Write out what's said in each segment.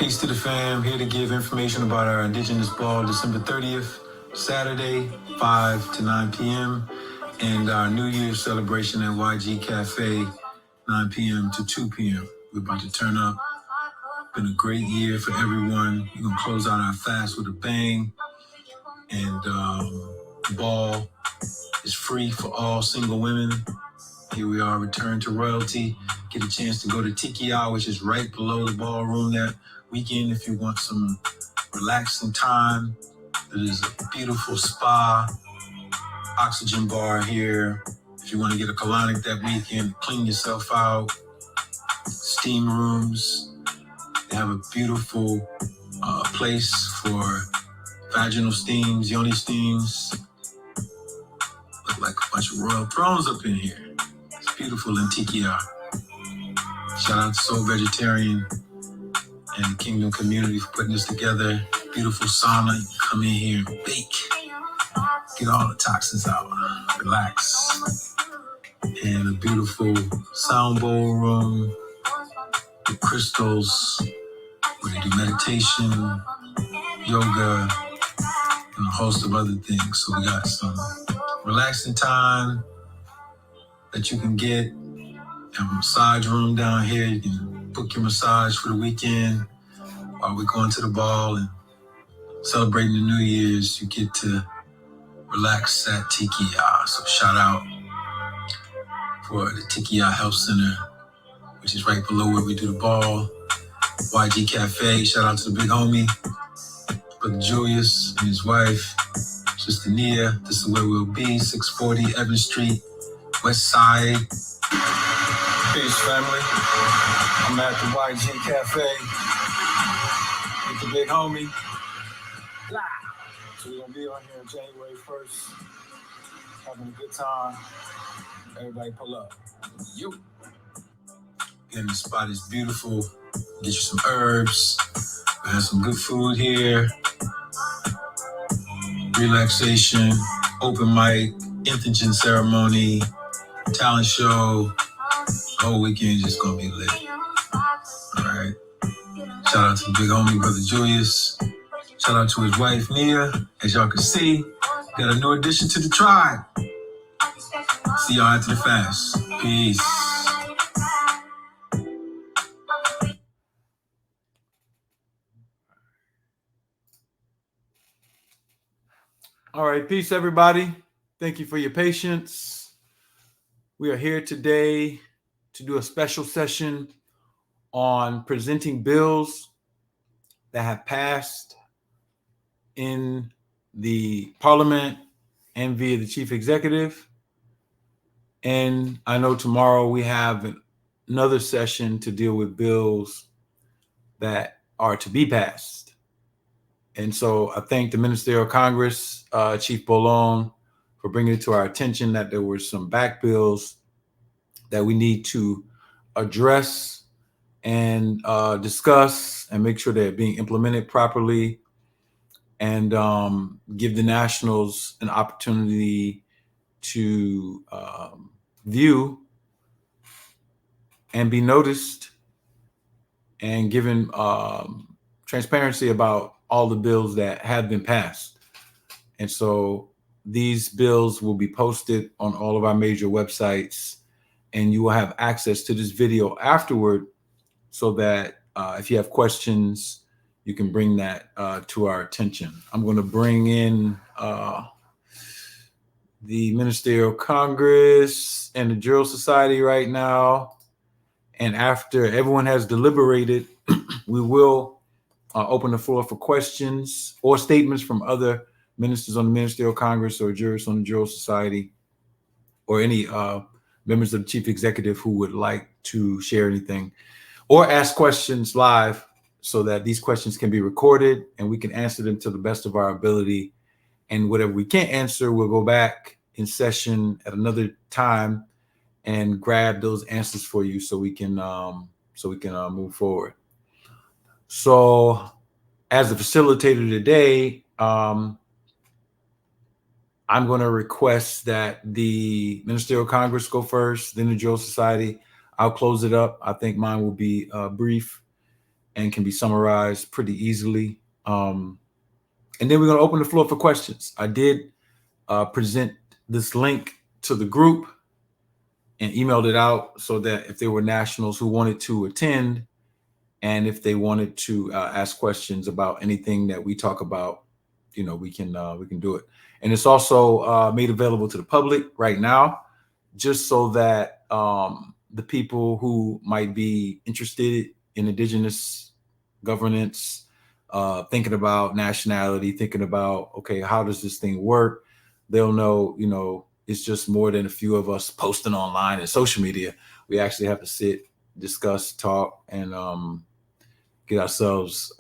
Peace to the fam. Here to give information about our Indigenous Ball, December 30th, Saturday, 5 to 9 p.m. And our New Year's celebration at YG Cafe, 9 p.m. to 2 p.m. We're about to turn up. Been a great year for everyone. We're going to close out our fast with a bang. And the ball is free for all single women. Here we are, return to royalty. Get a chance to go to Tiki Hour, which is right below the ballroom that weekend if you want some relaxing time. It is a beautiful spa, oxygen bar here. If you want to get a colonic that weekend, clean yourself out. Steam rooms. They have a beautiful place for vaginal steams, yoni steams. Look like a bunch of royal thrones up in here. It's beautiful in Tiki Hour. Shout out to Soul Vegetarian and the Kingdom community for putting this together. Beautiful sauna. You can come in here and bake. Get all the toxins out. Relax. And a beautiful sound bowl room with crystals where they do meditation, yoga, and a host of other things. So we got some relaxing time that you can get. Have a massage room down here. You can book your massage for the weekend while we're going to the ball and celebrating the New Year's. You get to relax at Tiki Ya. So shout out for the Tiki Ya Health Center, which is right below where we do the ball. YG Cafe. Shout out to the big homie, Brother Julius and his wife, Sister Nia. This is where we'll be, 640 Evans Street, West Side. Peace, family. I'm at the YG Cafe with the big homie. So we're going to be on here on January 1st, having a good time. Everybody pull up. You. Again, the spot is beautiful. Get you some herbs. We have some good food here. Relaxation, open mic, indigent ceremony, talent show. The whole weekend just gonna be lit. All right. Shout out to the big homie, Brother Julius. Shout out to his wife, Nia. As y'all can see, got a new addition to the tribe. See y'all after the fast. Peace. All right, peace, everybody. Thank you for your patience. We are here today to do a special session on presenting bills that have passed in the Parliament and via the Chief Executive. And I know tomorrow we have another session to deal with bills that are to be passed. And so I thank the Ministerial Congress, Chief Bolon, for bringing it to our attention that there were some back bills that we need to address and discuss and make sure they're being implemented properly, and give the nationals an opportunity to view and be noticed and given transparency about all the bills that have been passed. And so these bills will be posted on all of our major websites, and you will have access to this video afterward so that if you have questions, you can bring that to our attention. I'm going to bring in the Ministerial Congress and the Jural Society right now. And after everyone has deliberated, we will open the floor for questions or statements from other ministers on the Ministerial Congress or jurists on the Jural Society, or any members of the Chief Executive who would like to share anything or ask questions live, so that these questions can be recorded and we can answer them to the best of our ability. And whatever we can't answer, we'll go back in session at another time and grab those answers for you so we can move forward. So as a facilitator today, I'm going to request that the Ministerial Congress go first, then the Jural Society. I'll close it up. I think mine will be brief. and can be summarized pretty easily. And then we're going to open the floor for questions. I did present this link to the group and emailed it out so that if there were nationals who wanted to attend and if they wanted to ask questions about anything that we talk about, we can do it. And it's also made available to the public right now, just so that the people who might be interested in indigenous governance, thinking about nationality, thinking about, okay, how does this thing work? They'll know, it's just more than a few of us posting online and social media. We actually have to sit, discuss, talk, and get ourselves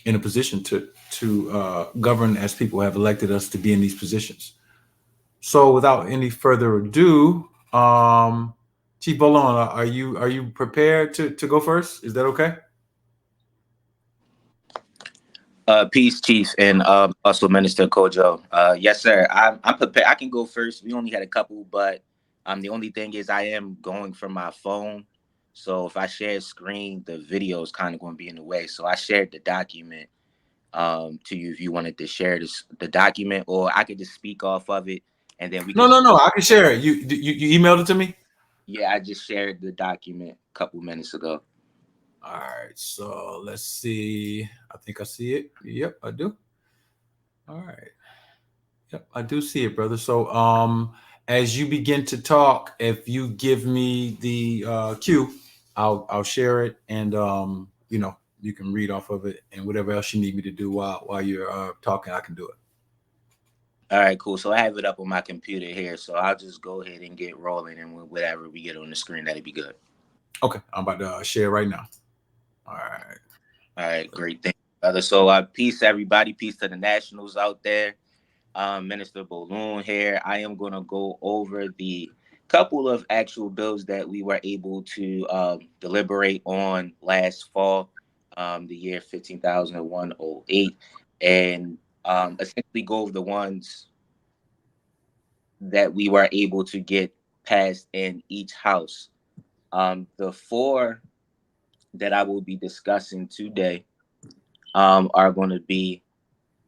in a position to govern as people have elected us to be in these positions. So, without any further ado, Chief Bolon, are you prepared to go first? Is that okay? Peace, Chief, and also Minister Kojo. Yes, sir. I'm prepared. I can go first. We only had a couple, but the only thing is I am going from my phone. So if I share screen, the video is kind of going to be in the way. So I shared the document to you if you wanted to share the document, or I could just speak off of it, and then we No, can. no, no. I can share it. You emailed it to me. Yeah, I just shared the document a couple minutes ago. All right. So let's see. I think I see it. Yep, I do. All right. Yep, I do see it, brother. So, as you begin to talk, if you give me the cue, I'll share it, and you can read off of it, and whatever else you need me to do while you're talking, I can do it. All right, cool. So I have it up on my computer here, so I'll just go ahead and get rolling, and whatever we get on the screen, that'd be good. Okay, I'm about to share right now. All right. All right, great. Thank you, brother. So, peace, everybody. Peace to the nationals out there. Minister Balloon here. I am going to go over the couple of actual bills that we were able to deliberate on last fall, the year 15,108, and essentially go over the ones that we were able to get passed in each house. The four that I will be discussing today are going to be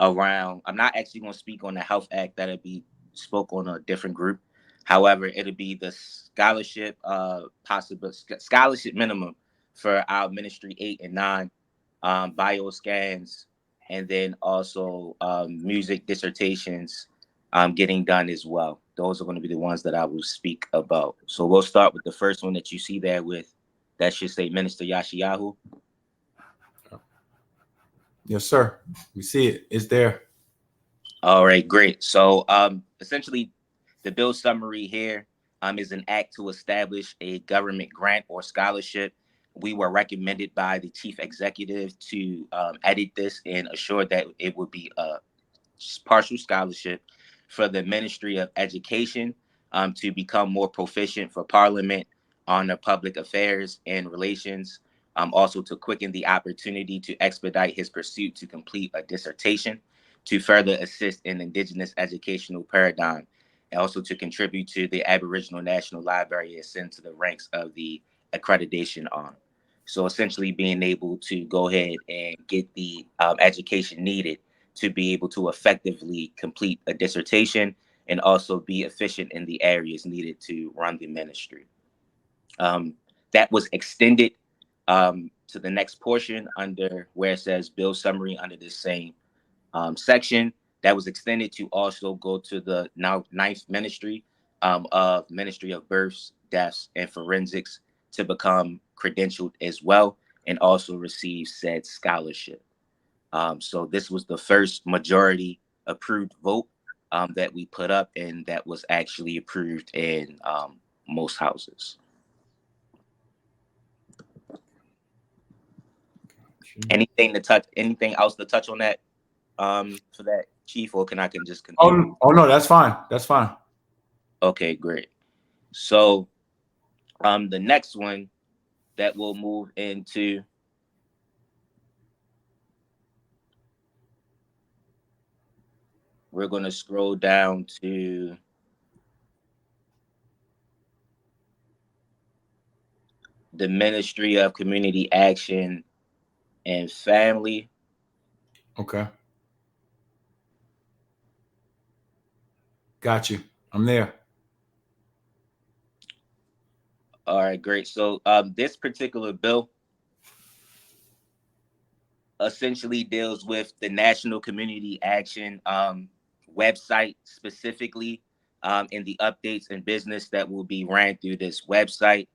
around. I'm not actually going to speak on the Health Act. That'll be spoke on a different group. However, it'll be the scholarship, possible scholarship minimum for our ministry 8 and 9, bio scans, and then also music dissertations getting done as well. Those are going to be the ones that I will speak about. So we'll start with the first one that you see there with that should say Minister Yashiyahu. Yes, sir. We see it. It's there. All right, great. So essentially, the bill summary here is an act to establish a government grant or scholarship. We were recommended by the chief executive to edit this and assure that it would be a partial scholarship for the Ministry of Education to become more proficient for Parliament on the public affairs and relations. Also to quicken the opportunity to expedite his pursuit to complete a dissertation, to further assist in Indigenous educational paradigm, and also to contribute to the Aboriginal National Library ascend to the ranks of the accreditation arm. So essentially being able to go ahead and get the education needed to be able to effectively complete a dissertation and also be efficient in the areas needed to run the ministry. That was extended to the next portion under where it says bill summary under this same section. That was extended to also go to the now ninth ministry of Ministry of Births, Deaths, and Forensics to become credentialed as well and also receive said scholarship. So this was the first majority approved vote that we put up, and that was actually approved in most houses. Anything to touch? Anything else to touch on that for that, Chief, or can just continue? Oh no, that's fine. That's fine. Okay, great. So the next one that we'll move into, we're going to scroll down to the Ministry of Community Action and Family. Okay. Got you. I'm there. All right, great. So this particular bill essentially deals with the National Community Action website specifically, and the updates and business that will be ran through this website.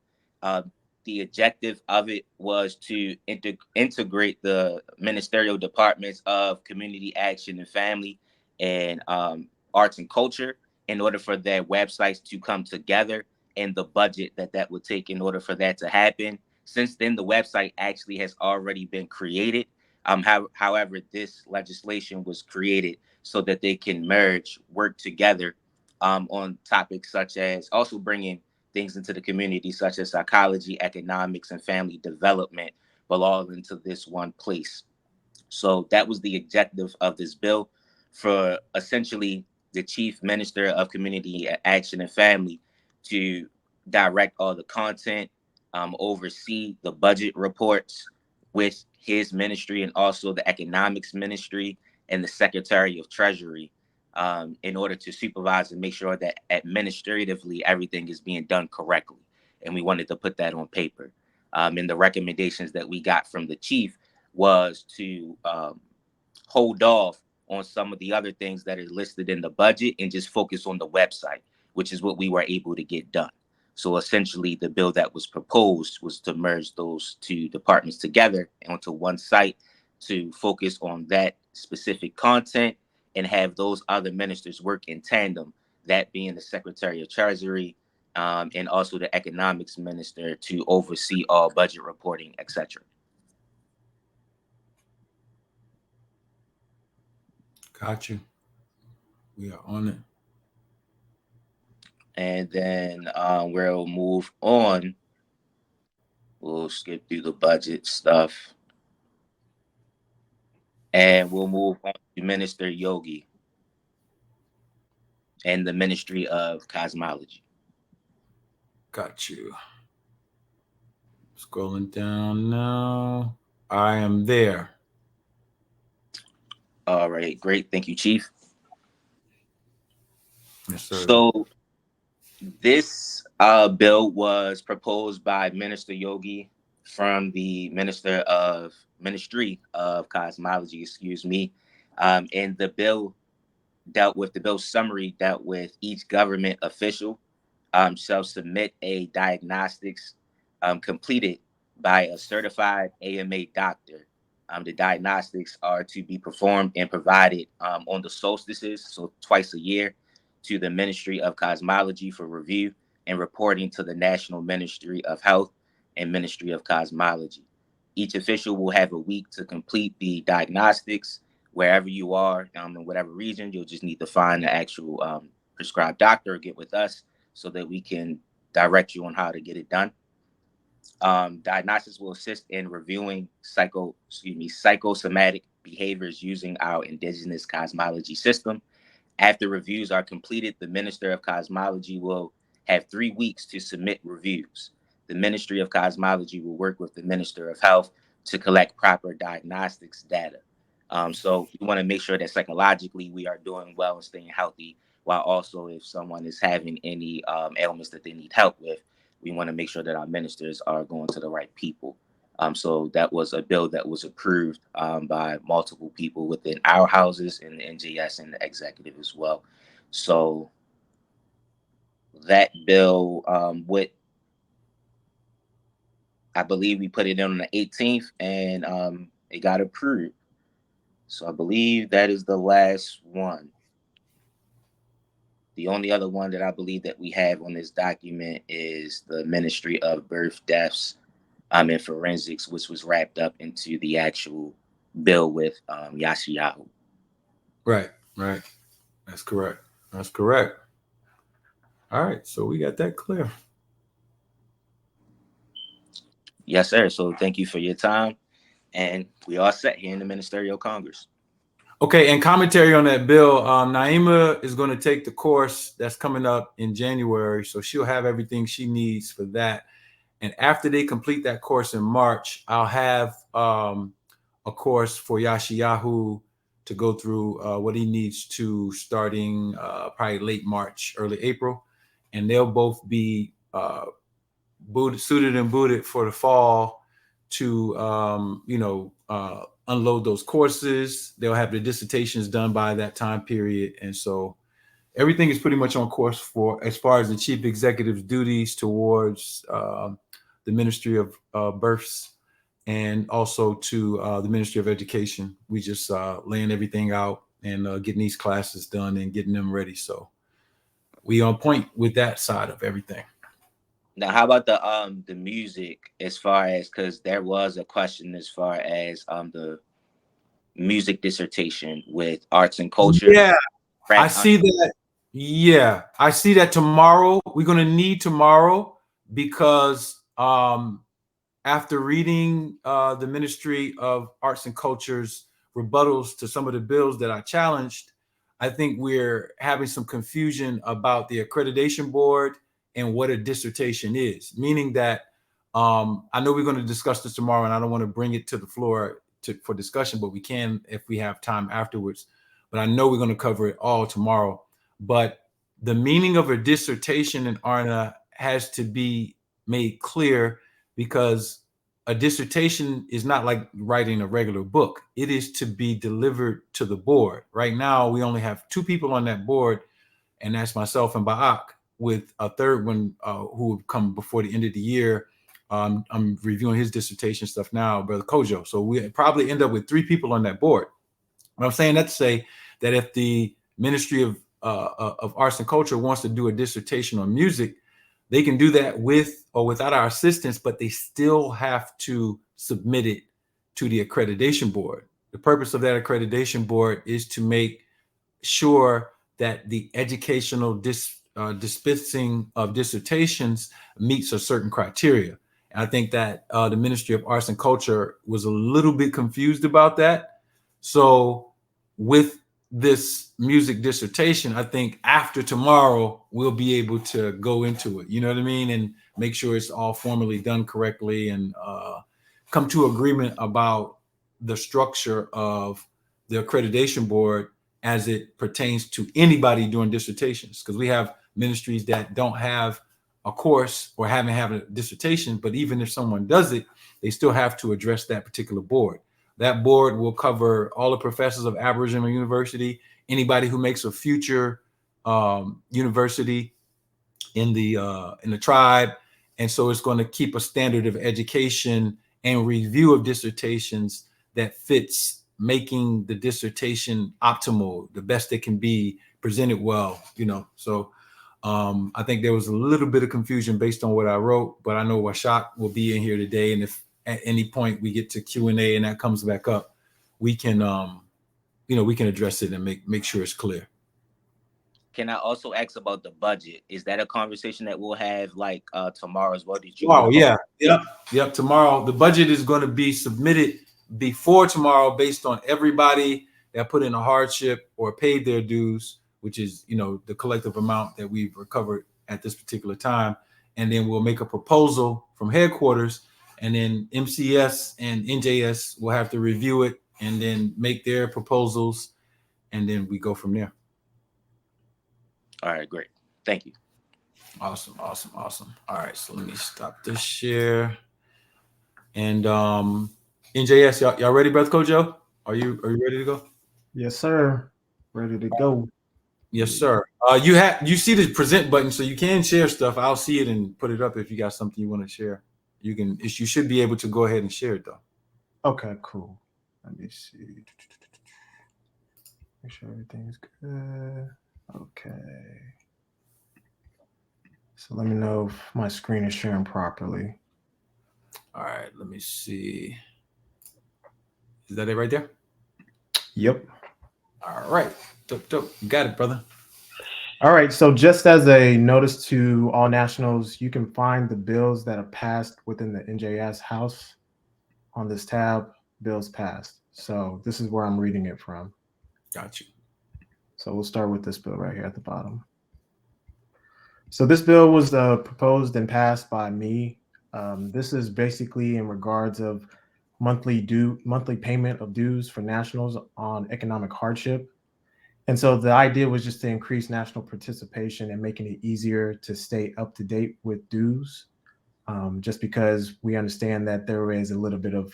The objective of it was to integrate the ministerial departments of community action and family and arts and culture in order for their websites to come together, and the budget that would take in order for that to happen. Since then, the website actually has already been created. However, this legislation was created so that they can work together on topics such as also bringing things into the community, such as psychology, economics, and family development, but all into this one place. So that was the objective of this bill, for essentially the Chief Minister of Community Action and Family to direct all the content, oversee the budget reports with his ministry, and also the economics ministry and the Secretary of Treasury, in order to supervise and make sure that administratively everything is being done correctly. And we wanted to put that on paper. And the recommendations that we got from the chief was to hold off on some of the other things that are listed in the budget and just focus on the website, which is what we were able to get done. So essentially, the bill that was proposed was to merge those two departments together onto one site to focus on that specific content and have those other ministers work in tandem, that being the Secretary of Treasury, and also the economics minister, to oversee all budget reporting, etc. Got you. We are on it. And then we'll move on. We'll skip through the budget stuff. And we'll move on to Minister Yogi and the Ministry of Cosmology. Got you. Scrolling down now. I am there. All right, great. Thank you, Chief. Yes, sir. So this bill was proposed by Minister Yogi from the Ministry of Cosmology, excuse me. And the bill summary dealt with each government official shall submit a diagnostics completed by a certified AMA doctor. The diagnostics are to be performed and provided on the solstices, so twice a year, to the Ministry of Cosmology for review and reporting to the National Ministry of Health and Ministry of Cosmology. Each official will have a week to complete the diagnostics. Wherever you are, in whatever region, you'll just need to find the actual prescribed doctor or get with us so that we can direct you on how to get it done. Diagnostics will assist in reviewing psychosomatic behaviors using our indigenous cosmology system. After reviews are completed, the Minister of Cosmology will have 3 weeks to submit reviews. The Ministry of Cosmology will work with the Minister of Health to collect proper diagnostics data. So we want to make sure that psychologically we are doing well and staying healthy, while also if someone is having any ailments that they need help with, we want to make sure that our ministers are going to the right people. So that was a bill that was approved by multiple people within our houses and the NJS and the executive as well. So that bill, I believe we put it in on the 18th, and it got approved. So I believe that is the last one. The only other one that I believe that we have on this document is the Ministry of Birth, Deaths, and Forensics, which was wrapped up into the actual bill with Yashiyahu. Right. That's correct. All right, so we got that clear. Yes, sir. So thank you for your time. And we are set here in the Ministerial Congress. Okay, and commentary on that bill. Naima is going to take the course that's coming up in January, so she'll have everything she needs for that. And after they complete that course in March, I'll have a course for Yashiyahu to go through what he needs to starting probably late March, early April. And they'll both be suited and booted for the fall to, unload those courses. They'll have their dissertations done by that time period. And so everything is pretty much on course for as far as the chief executive's duties towards the Ministry of Births and also to the Ministry of Education. We just laying everything out and getting these classes done and getting them ready. So we on point with that side of everything. Now, how about the music, as far as, because there was a question as far as the music dissertation with arts and culture. Yeah, I see that. Yeah, I see that tomorrow. We're going to need tomorrow because after reading the Ministry of Arts and Culture's rebuttals to some of the bills that I challenged, I think we're having some confusion about the accreditation board and what a dissertation is, meaning that I know we're going to discuss this tomorrow, and I don't want to bring it to the floor for discussion, but we can if we have time afterwards. But I know we're going to cover it all tomorrow. But the meaning of a dissertation in ARNA has to be made clear, because a dissertation is not like writing a regular book. It is to be delivered to the board. Right now, we only have 2 people on that board, and that's myself and Ba'ak, with a third one who will come before the end of the year. I'm reviewing his dissertation stuff now, Brother Kojo. So we probably end up with 3 people on that board. But I'm saying that to say that if the Ministry of Arts and Culture wants to do a dissertation on music, they can do that with or without our assistance, but they still have to submit it to the accreditation board. The purpose of that accreditation board is to make sure that the educational dispensing of dissertations meets a certain criteria. And I think that the Ministry of Arts and Culture was a little bit confused about that. So with this music dissertation, I think after tomorrow, we'll be able to go into it, you know what I mean? And make sure it's all formally done correctly and come to agreement about the structure of the accreditation board as it pertains to anybody doing dissertations. Because we have ministries that don't have a course or haven't had a dissertation, but even if someone does it, they still have to address that particular board. That board will cover all the professors of Aboriginal University, anybody who makes a future university in the tribe. And so it's going to keep a standard of education and review of dissertations that fits making the dissertation optimal, the best it can be, presented well, So I think there was a little bit of confusion based on what I wrote, but I know Washak will be in here today. And if at any point we get to Q&A and that comes back up, we can, we can address it and make sure it's clear. Can I also ask about the budget? Is that a conversation that we'll have like tomorrow as well? Oh, yeah. Yep. Tomorrow, the budget is going to be submitted before tomorrow based on everybody that put in a hardship or paid their dues, which is, the collective amount that we've recovered at this particular time. And then we'll make a proposal from headquarters, and then MCS and NJS will have to review it and then make their proposals. And then we go from there. All right, great. Thank you. Awesome. All right, so let me stop this share. And NJS, y'all ready, Brother Kojo? Are you ready to go? Yes, sir. Ready to go. Yes, sir. You see the present button, so you can share stuff. I'll see it and put it up if you got something you want to share. You should be able to go ahead and share it though. Okay, cool. Let me see. Make sure everything's good. Okay. So let me know if my screen is sharing properly. All right, let me see. Is that it right there? Yep. All right. Dope. You got it, brother. All right. So just as a notice to all nationals, you can find the bills that are passed within the NJS House on this tab, bills passed. So this is where I'm reading it from. Got you. So we'll start with this bill right here at the bottom. So this bill was proposed and passed by me, This is basically in regards of monthly payment of dues for nationals on economic hardship. And so the idea was just to increase national participation and making it easier to stay up to date with dues, just because we understand that there is a little bit of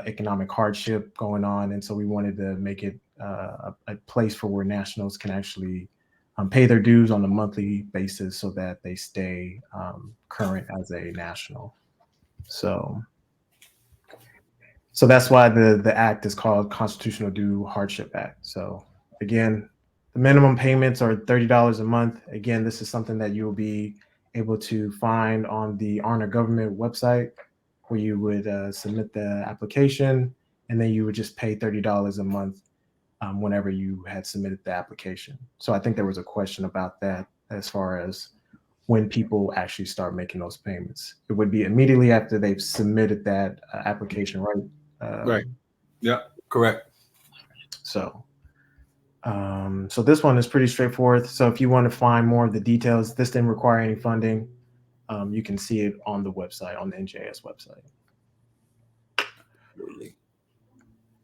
economic hardship going on. And so we wanted to make it a place for where nationals can actually pay their dues on a monthly basis so that they stay current as a national. So that's why the act is called Constitutional Due Hardship Act. So again, the minimum payments are $30 a month. Again, this is something that you'll be able to find on the ARNA government website, where you would submit the application, and then you would just pay $30 a month whenever you had submitted the application. So I think there was a question about that as far as when people actually start making those payments. It would be immediately after they've submitted that application, right? Right. Yeah, correct. So this one is pretty straightforward. So if you want to find more of the details, this didn't require any funding. You can see it on the website, on the NJS website. Absolutely.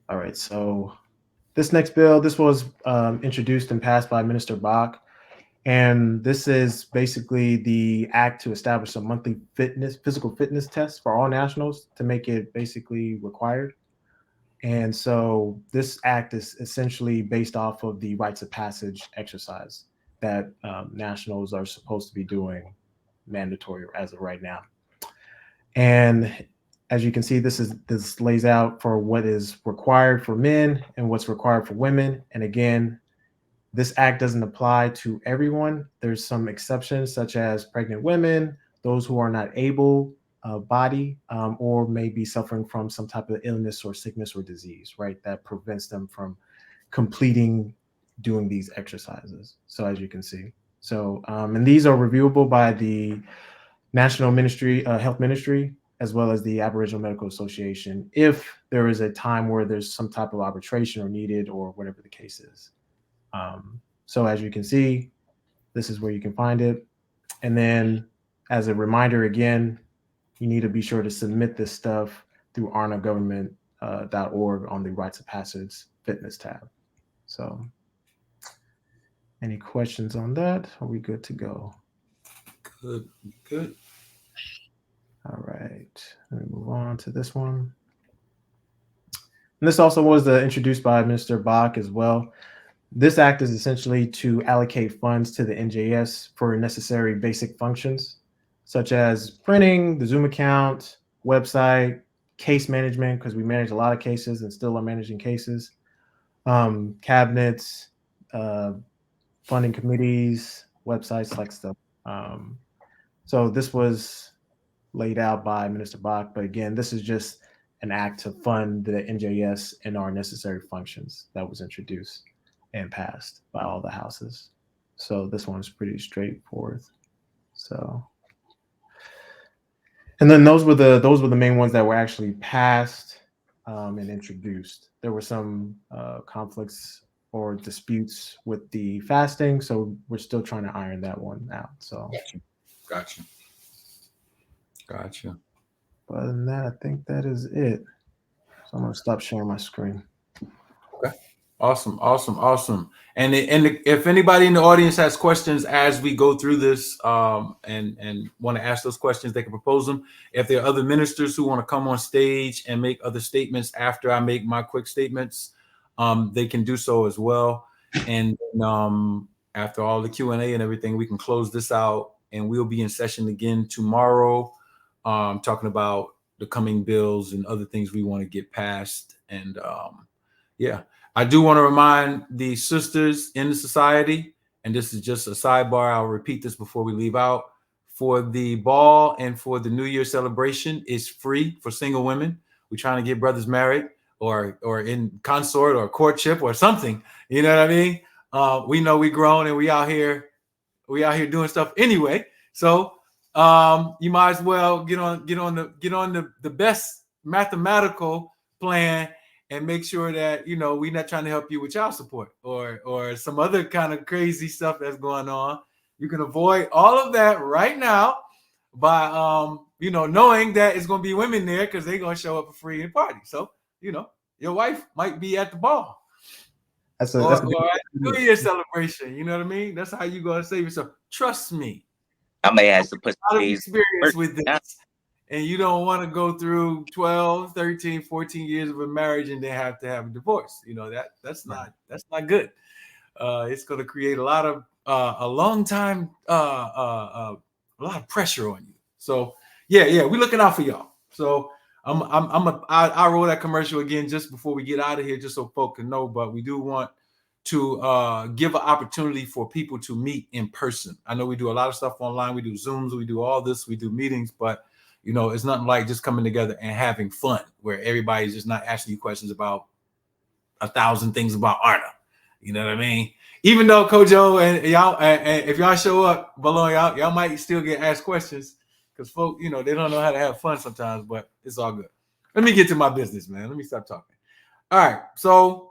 All right. So this next bill, this was introduced and passed by Minister Bach. And this is basically the act to establish a monthly physical fitness test for all nationals to make it basically required. And so this act is essentially based off of the rites of passage exercise that nationals are supposed to be doing mandatory as of right now. And as you can see, this lays out for what is required for men and what's required for women. And again, this act doesn't apply to everyone. There's some exceptions, such as pregnant women, those who are not able body, or may be suffering from some type of illness or sickness or disease, right? That prevents them from completing doing these exercises. So as you can see, so and these are reviewable by the National Ministry, Health Ministry, as well as the Aboriginal Medical Association, if there is a time where there's some type of arbitration or needed or whatever the case is. So as you can see, this is where you can find it. And then as a reminder, again, you need to be sure to submit this stuff through arnagovernment.org on the Rites of Passage Fitness tab. So any questions on that? Are we good to go? Good. All right, let me move on to this one. And this also was introduced by Minister Bach as well. This act is essentially to allocate funds to the NJS for necessary basic functions, such as printing, the Zoom account, website, case management, because we manage a lot of cases and still are managing cases, cabinets, funding committees, websites, like stuff. So this was laid out by Minister Bach, but again, this is just an act to fund the NJS and our necessary functions that was introduced and passed by all the houses. So this one is pretty straightforward. So, and then those were the main ones that were actually passed and introduced. There were some conflicts or disputes with the fasting, so we're still trying to iron that one out. So, Gotcha. But other than that, I think that is it. So I'm gonna stop sharing my screen. Okay. Awesome. And if anybody in the audience has questions as we go through this, and want to ask those questions, they can propose them. If there are other ministers who want to come on stage and make other statements after I make my quick statements, they can do so as well. And after all the Q&A and everything, we can close this out, and we'll be in session again tomorrow, talking about the coming bills and other things we want to get passed. And yeah, I do want to remind the sisters in the society, and this is just a sidebar, I'll repeat this before we leave out, for the ball and for the New Year celebration is free for single women. We're trying to get brothers married or in consort or courtship or something. You know what I mean? We know we grown and we out here doing stuff anyway. So you might as well get on the best mathematical plan and make sure that, you know, we're not trying to help you with child support or some other kind of crazy stuff that's going on. You can avoid all of that right now by you know, knowing that it's going to be women there because they're going to show up for free and party. So, you know, your wife might be at the ball That's or a at the New Year's celebration. You know what I mean? That's how you're going to save yourself. Trust me. I may have to put A lot of some days. experience with this. And you don't want to go through 12, 13, 14 years of a marriage and then have to have a divorce. You know, that's not good. It's going to create a lot of a long time a lot of pressure on you. So we're looking out for y'all. So I'll roll that commercial again just before we get out of here, just so folk can know. But we do want to give an opportunity for people to meet in person. I know we do a lot of stuff online. We do Zooms, we do all this, we do meetings, but you know, it's nothing like just coming together and having fun where everybody's just not asking you questions about 1,000 things about ARNA. You know what I mean? Even though Kojo and y'all, and if y'all show up below y'all might still get asked questions because folk, you know, they don't know how to have fun sometimes, but it's all good. Let me get to my business, man. Let me stop talking. All right. So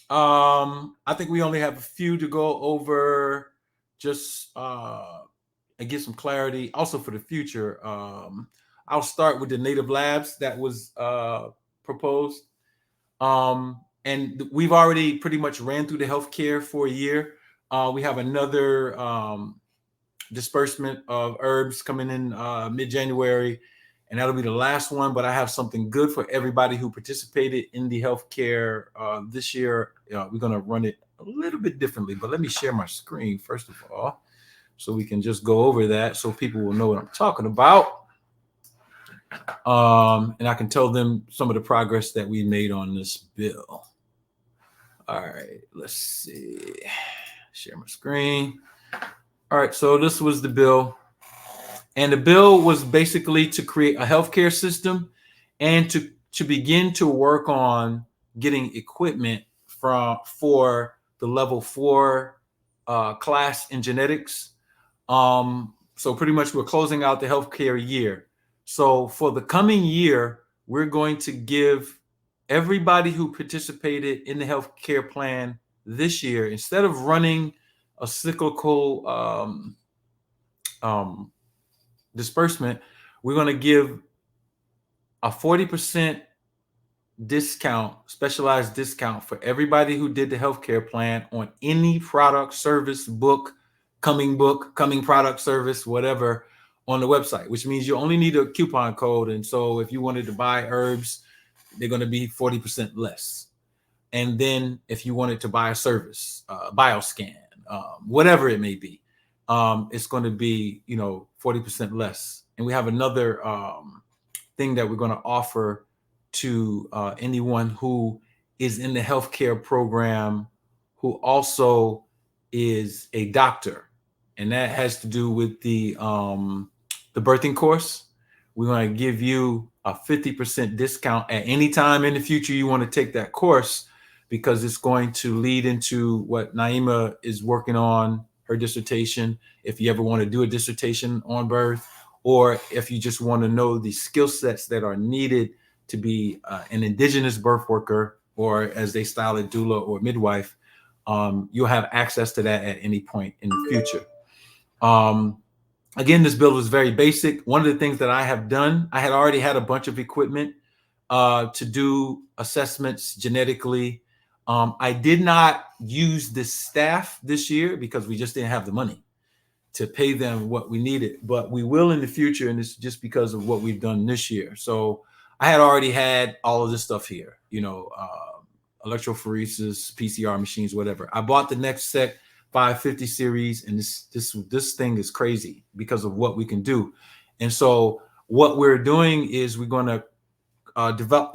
I think we only have a few to go over just and get some clarity also for the future. I'll start with the native labs that was proposed. And we've already pretty much ran through the healthcare for a year. We have another disbursement of herbs coming in mid-January, and that'll be the last one. But I have something good for everybody who participated in the healthcare this year. We're going to run it a little bit differently, but let me share my screen first of all, so we can just go over that so people will know what I'm talking about. And I can tell them some of the progress that we made on this bill. All right, let's see. Share my screen. All right, so this was the bill. And the bill was basically to create a healthcare system and to begin to work on getting equipment for the level 4 class in genetics. So pretty much we're closing out the healthcare year. So for the coming year, we're going to give everybody who participated in the healthcare plan this year, instead of running a cyclical disbursement, we're going to give a 40% discount, specialized discount for everybody who did the healthcare plan on any product, service, coming product, service, whatever, on the website, which means you only need a coupon code. And so if you wanted to buy herbs, they're going to be 40% less. And then if you wanted to buy a service, bioscan, whatever it may be, it's going to be, 40% less. And we have another thing that we're going to offer to anyone who is in the healthcare program who also is a doctor. And that has to do with the birthing course. We're going to give you a 50% discount at any time in the future you want to take that course, because it's going to lead into what Naima is working on, her dissertation. If you ever want to do a dissertation on birth, or if you just want to know the skill sets that are needed to be an indigenous birth worker, or as they style it, doula or midwife, you'll have access to that at any point in the future. Again, this bill is very basic. One of the things that I have done, I had already had a bunch of equipment to do assessments genetically. I did not use the staff this year because we just didn't have the money to pay them what we needed, but we will in the future. And it's just because of what we've done this year. So I had already had all of this stuff here, electrophoresis, PCR machines, whatever. I bought the Next Set 550 series, and this thing is crazy because of what we can do. And so what we're doing is we're going to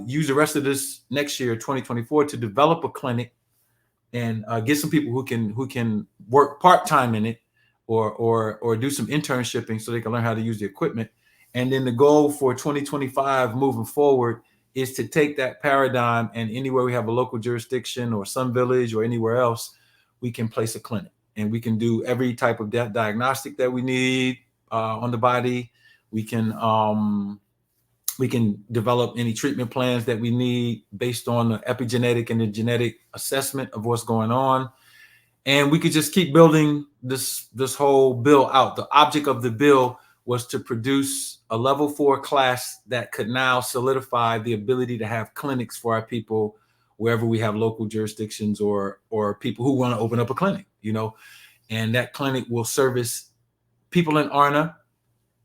use the rest of this next year, 2024, to develop a clinic and get some people who can work part-time in it or do some internshiping so they can learn how to use the equipment. And then the goal for 2025 moving forward is to take that paradigm, and anywhere we have a local jurisdiction or some village or anywhere else, we can place a clinic, and we can do every type of diagnostic that we need on the body. We can develop any treatment plans that we need based on the epigenetic and the genetic assessment of what's going on. And we could just keep building this whole bill out. The object of the bill was to produce a level 4 class that could now solidify the ability to have clinics for our people wherever we have local jurisdictions or people who want to open up a clinic, and that clinic will service people in ARNA,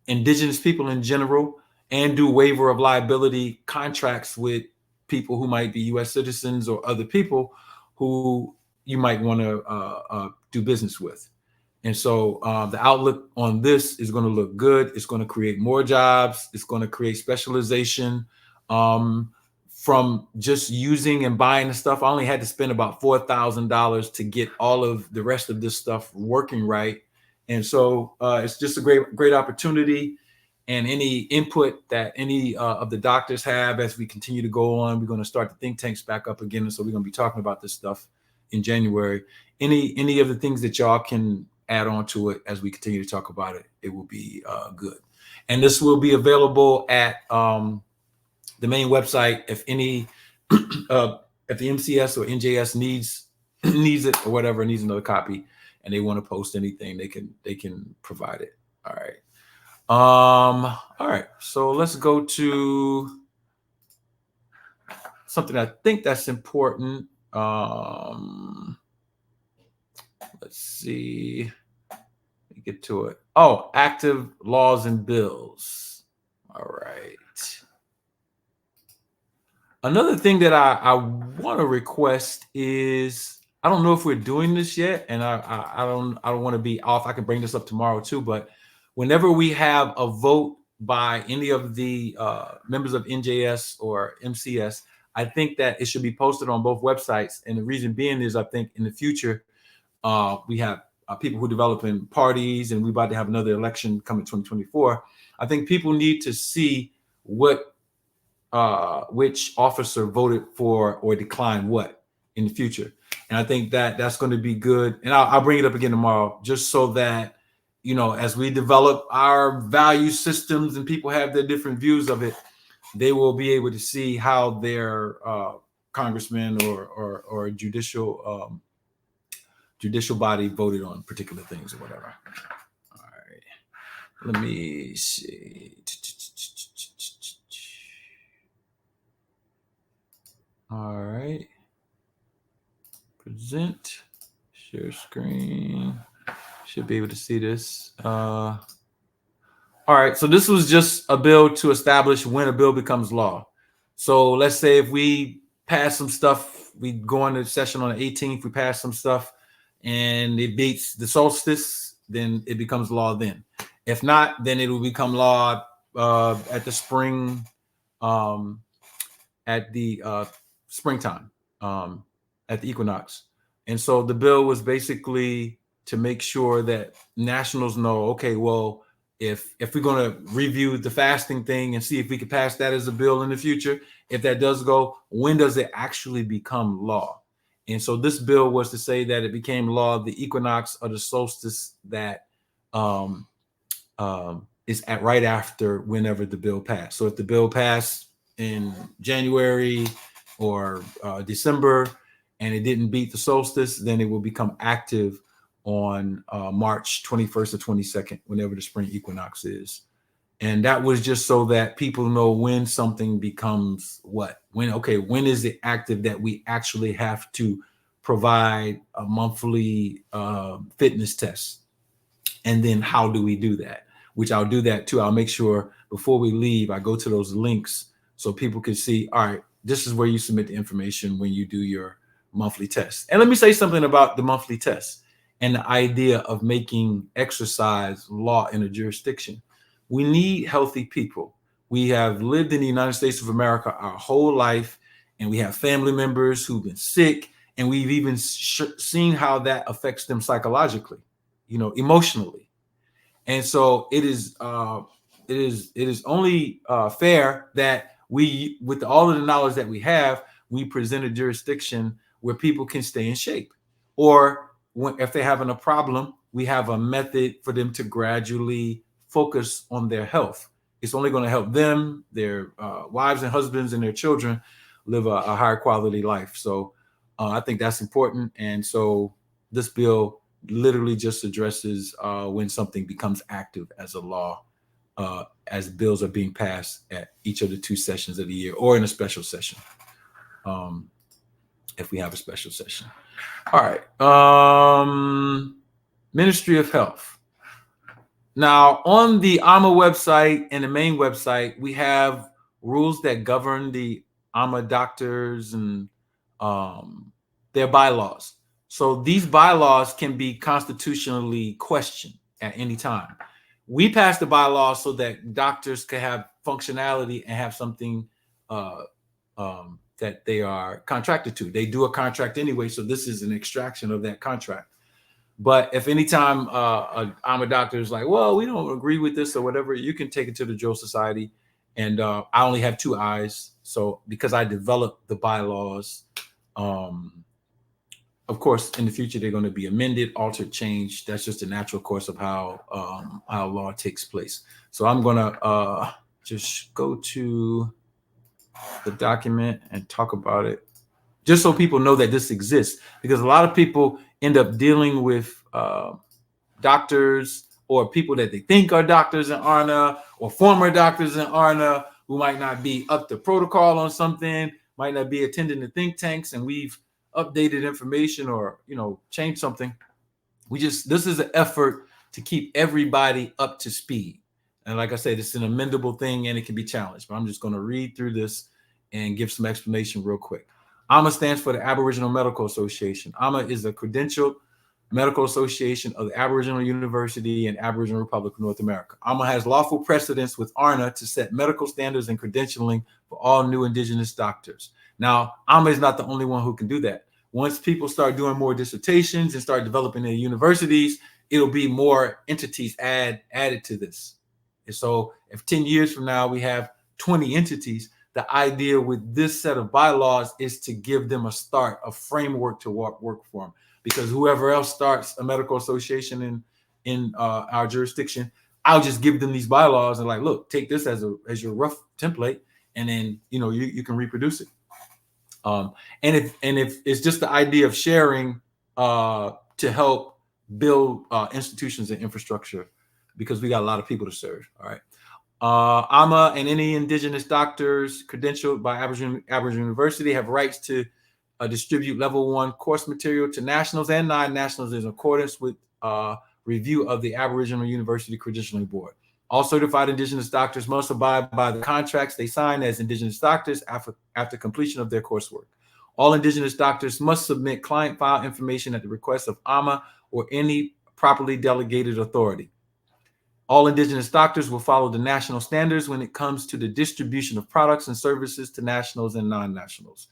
indigenous people in general, and do waiver of liability contracts with people who might be U.S. citizens or other people who you might want to do business with. And so the outlook on this is going to look good. It's going to create more jobs. It's going to create specialization. From just using and buying the stuff, I only had to spend about $4,000 to get all of the rest of this stuff working right. And so it's just a great opportunity. And any input that any of the doctors have as we continue to go on, we're going to start the think tanks back up again. And so we're going to be talking about this stuff in January. Any of the things that y'all can add on to it as we continue to talk about it, it will be good. And this will be available at the main website. If any, if the MCS or NJS needs it or whatever, needs another copy, and they want to post anything, they can provide it. All right. All right. So let's go to something I think that's important. Let's see. Let me get to it. Oh, active laws and bills. All right. Another thing that I want to request is, I don't know if we're doing this yet, and I don't want to be off. I can bring this up tomorrow too, but whenever we have a vote by any of the members of NJS or MCS, I think that it should be posted on both websites. And the reason being is I think in the future, we have people who develop in parties, and we're about to have another election coming 2024. I think people need to see which officer voted for or declined what in the future. And I think that that's going to be good. And I'll bring it up again tomorrow, just so that, as we develop our value systems and people have their different views of it, they will be able to see how their congressman or judicial body voted on particular things or whatever. All right. Let me see. All right. Present, share screen. Should be able to see this. All right. So this was just a bill to establish when a bill becomes law. So let's say if we pass some stuff, we go into session on the 18th, we pass some stuff and it beats the solstice, then it becomes law then. If not, then it will become law at the spring, at the springtime, at the equinox. And so the bill was basically to make sure that nationals know, okay, well, if we're going to review the fasting thing and see if we could pass that as a bill in the future, if that does go, when does it actually become law? And so this bill was to say that it became law the equinox or the solstice that is at right after whenever the bill passed. So if the bill passed in January or December and it didn't beat the solstice, then it will become active on March 21st or 22nd, whenever the spring equinox is. And that was just so that people know when something becomes what, when is it active that we actually have to provide a monthly fitness test? And then how do we do that? Which I'll do that too. I'll make sure before we leave, I go to those links so people can see, all right, this is where you submit the information when you do your monthly test. And let me say something about the monthly test and the idea of making exercise law in a jurisdiction. We need healthy people. We have lived in the United States of America our whole life, and we have family members who've been sick, and we've even seen how that affects them psychologically, emotionally. And so it is only fair that we, with all of the knowledge that we have, we present a jurisdiction where people can stay in shape, or if they're having a problem, we have a method for them to gradually focus on their health. It's only going to help them, their wives and husbands and their children live a higher quality life. So I think that's important. And so this bill literally just addresses when something becomes active as a law as bills are being passed at each of the 2 sessions of the year, or in a special session, if we have a special session. All right. Ministry of Health. Now, on the ARNA website and the main website, we have rules that govern the ARNA doctors and their bylaws. So these bylaws can be constitutionally questioned at any time. We passed the bylaws so that doctors can have functionality and have something that they are contracted to. They do a contract anyway, so this is an extraction of that contract. But if anytime I'm a doctor is like, well, we don't agree with this or whatever, you can take it to the Joe Society. And I only have 2 eyes. So because I developed the bylaws, of course, in the future, they're going to be amended, altered, changed. That's just the natural course of how law takes place. So I'm going to just go to the document and talk about it, just so people know that this exists, because a lot of people end up dealing with doctors or people that they think are doctors in ARNA or former doctors in ARNA who might not be up to protocol on something, might not be attending the think tanks, and we've updated information or, changed something. This is an effort to keep everybody up to speed. And like I said, it's an amendable thing and it can be challenged, but I'm just going to read through this and give some explanation real quick. AMA stands for the Aboriginal Medical Association. AMA is a credentialed medical association of the Aboriginal University and Aboriginal Republic of North America. AMA has lawful precedence with ARNA to set medical standards and credentialing for all new Indigenous doctors. Now, AMA is not the only one who can do that. Once people start doing more dissertations and start developing their universities, it'll be more entities added to this. And so if 10 years from now we have 20 entities, the idea with this set of bylaws is to give them a framework to work for them. Because whoever else starts a medical association in our jurisdiction, I'll just give them these bylaws and like, look, take this as your rough template, and then you can reproduce it. And if it's just the idea of sharing to help build institutions and infrastructure, because we got a lot of people to serve. All right. AMA and any Indigenous doctors credentialed by Aboriginal University have rights to distribute level 1 course material to nationals and non-nationals in accordance with review of the Aboriginal University Credentialing Board. All certified Indigenous doctors must abide by the contracts they sign as Indigenous doctors after completion of their coursework. All Indigenous doctors must submit client file information at the request of AMA or any properly delegated authority. All Indigenous doctors will follow the national standards when it comes to the distribution of products and services to nationals and non-nationals.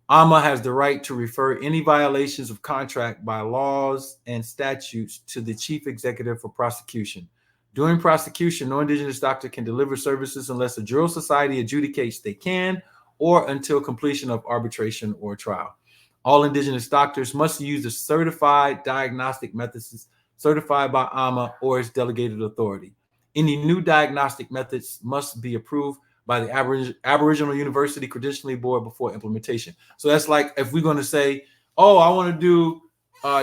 AMA has the right to refer any violations of contract by laws and statutes to the chief executive for prosecution. During prosecution, no Indigenous doctor can deliver services unless the Jural Society adjudicates they can, or until completion of arbitration or trial. All Indigenous doctors must use the certified diagnostic methods certified by AMA or its delegated authority. Any new diagnostic methods must be approved by the Aboriginal University Credentialing Board before implementation. So that's like if we're going to say, oh, I want to do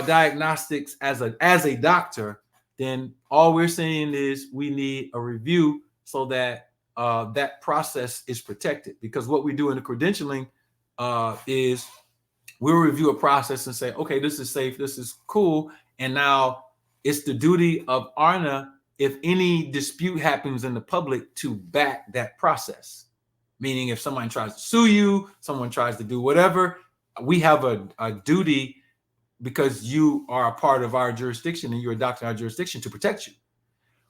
diagnostics as a doctor, then all we're saying is we need a review so that that process is protected. Because what we do in the credentialing is we'll review a process and say, okay, this is safe, this is cool, and now it's the duty of ARNA, if any dispute happens in the public, to back that process. Meaning if someone tries to sue you, someone tries to do whatever, we have a duty, because you are a part of our jurisdiction and you're a doctor in our jurisdiction, to protect you.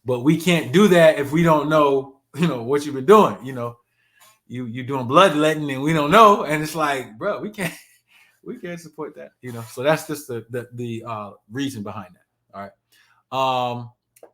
But we can't do that if we don't know, what you've been doing. You're doing bloodletting and we don't know. And it's like, bro, we can't support that. So that's just the reason behind that. All right.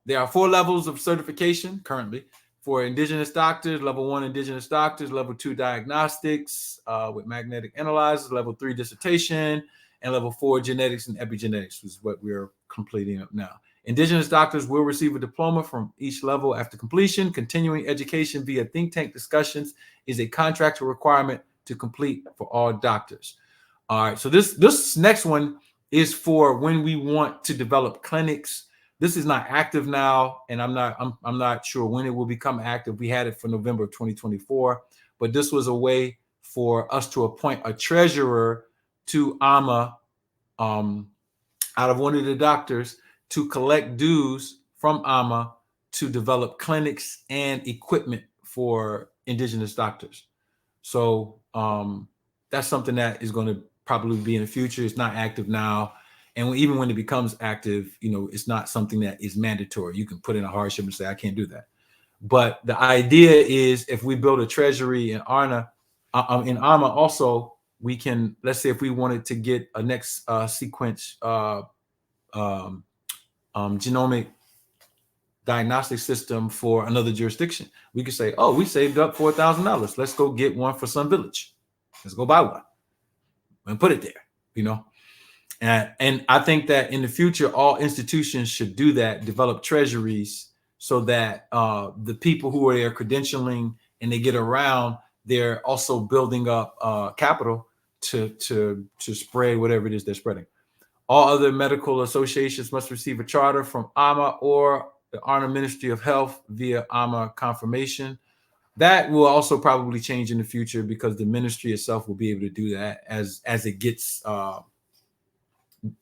There are 4 levels of certification currently for Indigenous doctors: level 1 Indigenous doctors, level 2 diagnostics with magnetic analyzers, level 3 dissertation, and level 4 genetics and epigenetics, which is what we're completing up now. Indigenous doctors will receive a diploma from each level after completion. Continuing education via think tank discussions is a contractual requirement to complete for all doctors. All right, so this next one is for when we want to develop clinics This is not active now, and I'm not sure when it will become active. We had it for November of 2024, but this was a way for us to appoint a treasurer to ARNA out of one of the doctors to collect dues from ARNA to develop clinics and equipment for indigenous doctors. So that's something that is going to probably be in the future. It's not active now. And even when it becomes active, it's not something that is mandatory. You can put in a hardship and say, I can't do that. But the idea is if we build a treasury in ARNA, also, we can, let's say if we wanted to get a next sequence genomic diagnostic system for another jurisdiction, we could say, oh, we saved up $4,000. Let's go get one for Sun Village. Let's go buy one and put it there, And I think that in the future, all institutions should do that, develop treasuries so that the people who are there credentialing and they get around, they're also building up capital to spread whatever it is they're spreading. All other medical associations must receive a charter from ARNA or the ARNA Ministry of Health via ARNA confirmation. That will also probably change in the future because the ministry itself will be able to do that as it gets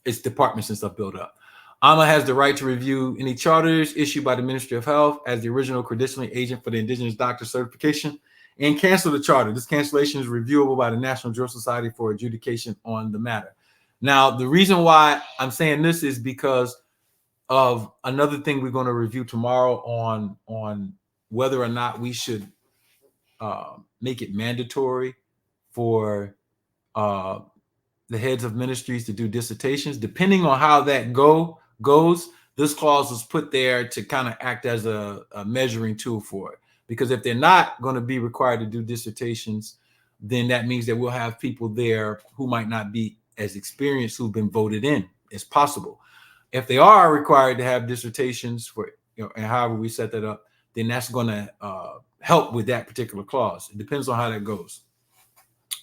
its departments and stuff built up. ARNA has the right to review any charters issued by the Ministry of Health as the original credentialing agent for the indigenous doctor certification and cancel the charter. This cancellation is reviewable by the National Jural Society for adjudication on the matter. Now, the reason why I'm saying this is because of another thing we're going to review tomorrow on whether or not we should make it mandatory for the heads of ministries to do dissertations. Depending on how that goes, this clause was put there to kind of act as a measuring tool for it. Because if they're not going to be required to do dissertations, then that means that we'll have people there who might not be as experienced who've been voted in as possible. If they are required to have dissertations for, and however we set that up, then that's going to help with that particular clause. It depends on how that goes.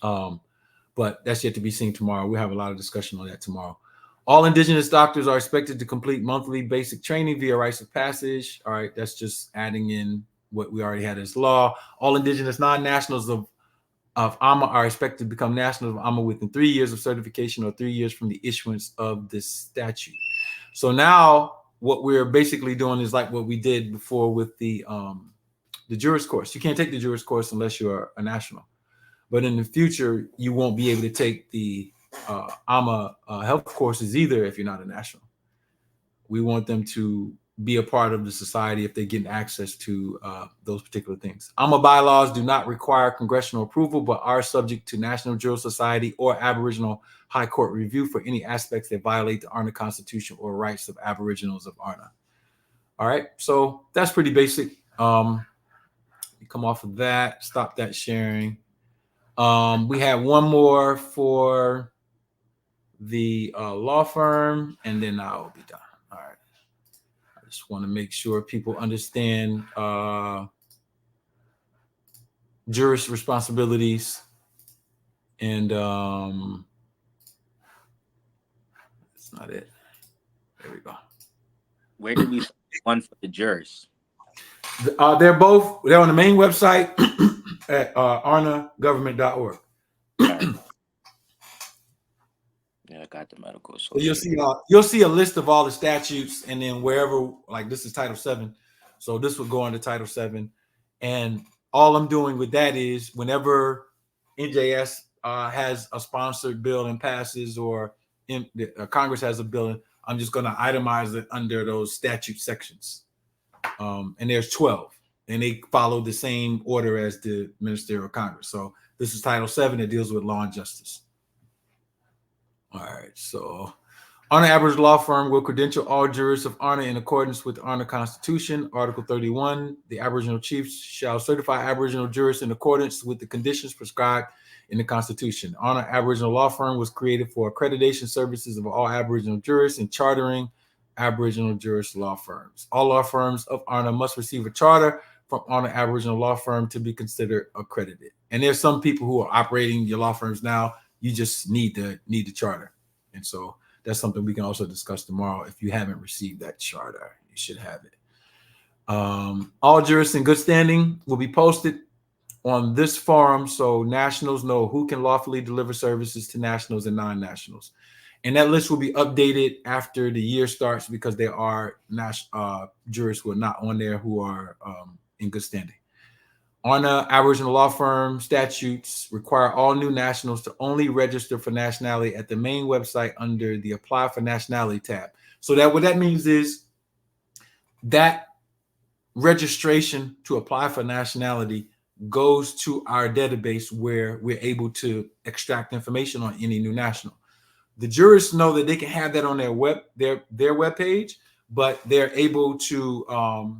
But that's yet to be seen tomorrow. We'll have a lot of discussion on that tomorrow. All indigenous doctors are expected to complete monthly basic training via rites of passage. All right, that's just adding in what we already had as law. All indigenous non-nationals of ARNA are expected to become nationals of ARNA within 3 years of certification or 3 years from the issuance of this statute. So now what we're basically doing is like what we did before with the juris course. You can't take the juris course unless you're a national. But in the future, you won't be able to take the ARNA health courses either if you're not a national. We want them to be a part of the society if they get access to those particular things. ARNA bylaws do not require congressional approval, but are subject to National Jural Society or Aboriginal High Court review for any aspects that violate the ARNA Constitution or rights of Aboriginals of ARNA. All right, so that's pretty basic. Come off of that, stop that sharing. We have one more for the law firm, and then I'll be done. All right. I just want to make sure people understand jurist responsibilities, and that's not it. There we go. Where did we find one for the jurors? They're on the main website at arnagovernment.org. Yeah, I got the medical. So you'll see a list of all the statutes, and then wherever, like this is Title 7, so this would go under Title 7. And all I'm doing with that is whenever NJS has a sponsored bill and passes, or Congress has a bill, I'm just going to itemize it under those statute sections. And there's 12, and they follow the same order as the Ministerial of Congress. So this is Title 7 that deals with law and justice. All right, so ARNA Aboriginal Law Firm will credential all jurists of ARNA in accordance with the ARNA Constitution. Article 31, the Aboriginal chiefs shall certify Aboriginal jurists in accordance with the conditions prescribed in the Constitution. ARNA Aboriginal Law Firm was created for accreditation services of all Aboriginal jurists and chartering Aboriginal jurist law firms. All law firms of ARNA must receive a charter from ARNA Aboriginal Law Firm to be considered accredited. And there's some people who are operating your law firms now. You just need the charter. And so that's something we can also discuss tomorrow. If you haven't received that charter, you should have it. All jurists in good standing will be posted on this forum so nationals know who can lawfully deliver services to nationals and non-nationals. And that list will be updated after the year starts because there are jurists who are not on there who are in good standing. ARNA Aboriginal law firm statutes require all new nationals to only register for nationality at the main website under the Apply for Nationality tab. So that what that means is that registration to apply for nationality goes to our database where we're able to extract information on any new national. The jurists know that they can have that on their web page, but they're able to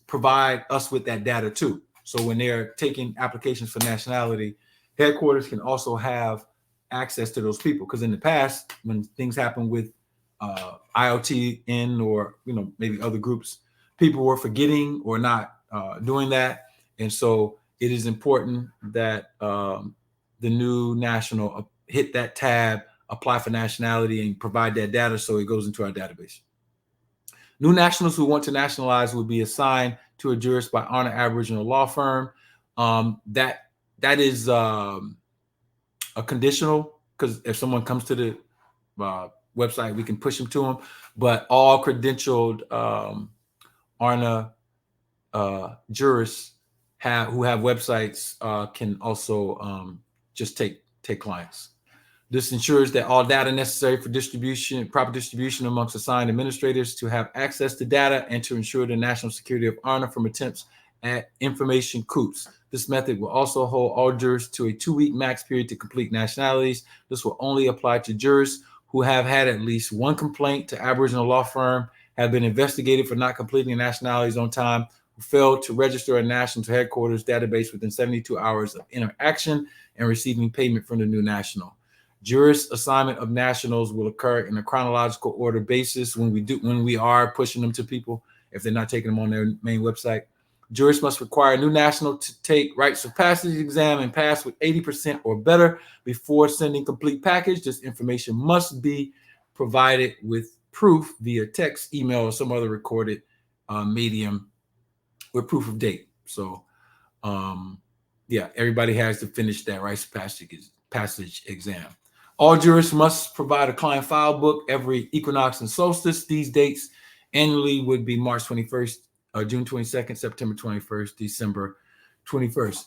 provide us with that data too. So when they're taking applications for nationality, headquarters can also have access to those people. Because in the past, when things happen with IOTN or maybe other groups, people were forgetting or not doing that, and so it is important that the new national hit that tab, apply for nationality, and provide that data so it goes into our database. New nationals who want to nationalize will be assigned to a jurist by ARNA Aboriginal law firm. That is a conditional, because if someone comes to the website, we can push them to them. But all credentialed ARNA jurists who have websites can also just take clients. This ensures that all data necessary for proper distribution amongst assigned administrators to have access to data and to ensure the national security of ARNA from attempts at information coups. This method will also hold all jurists to a 2-week max period to complete nationalities. This will only apply to jurists who have had at least one complaint to Aboriginal law firm, have been investigated for not completing nationalities on time, who failed to register a national to headquarters database within 72 hours of interaction and receiving payment from the new national. Jurist assignment of nationals will occur in a chronological order basis when we are pushing them to people if they're not taking them on their main website. Jurists must require a new national to take rites of passage exam and pass with 80% or better before sending complete package. This information must be provided with proof via text, email, or some other recorded medium with proof of date. So, everybody has to finish that rites of passage exam. All jurists must provide a client file book every equinox and solstice. These dates annually would be March 21st, June 22nd, September 21st, December 21st.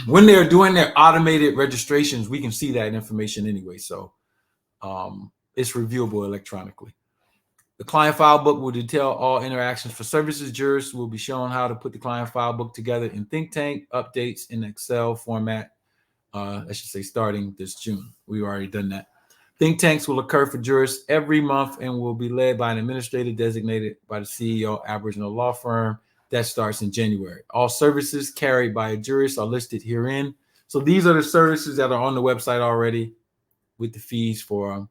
When they're doing their automated registrations, we can see that information anyway. So it's reviewable electronically. The client file book will detail all interactions for services. Jurists will be shown how to put the client file book together in Think Tank, updates in Excel format. I should say starting this June. We've already done that. Think tanks will occur for jurists every month and will be led by an administrator designated by the CEO of Aboriginal law firm. That starts in January. All services carried by a jurist are listed herein. So these are the services that are on the website already with the fees for them.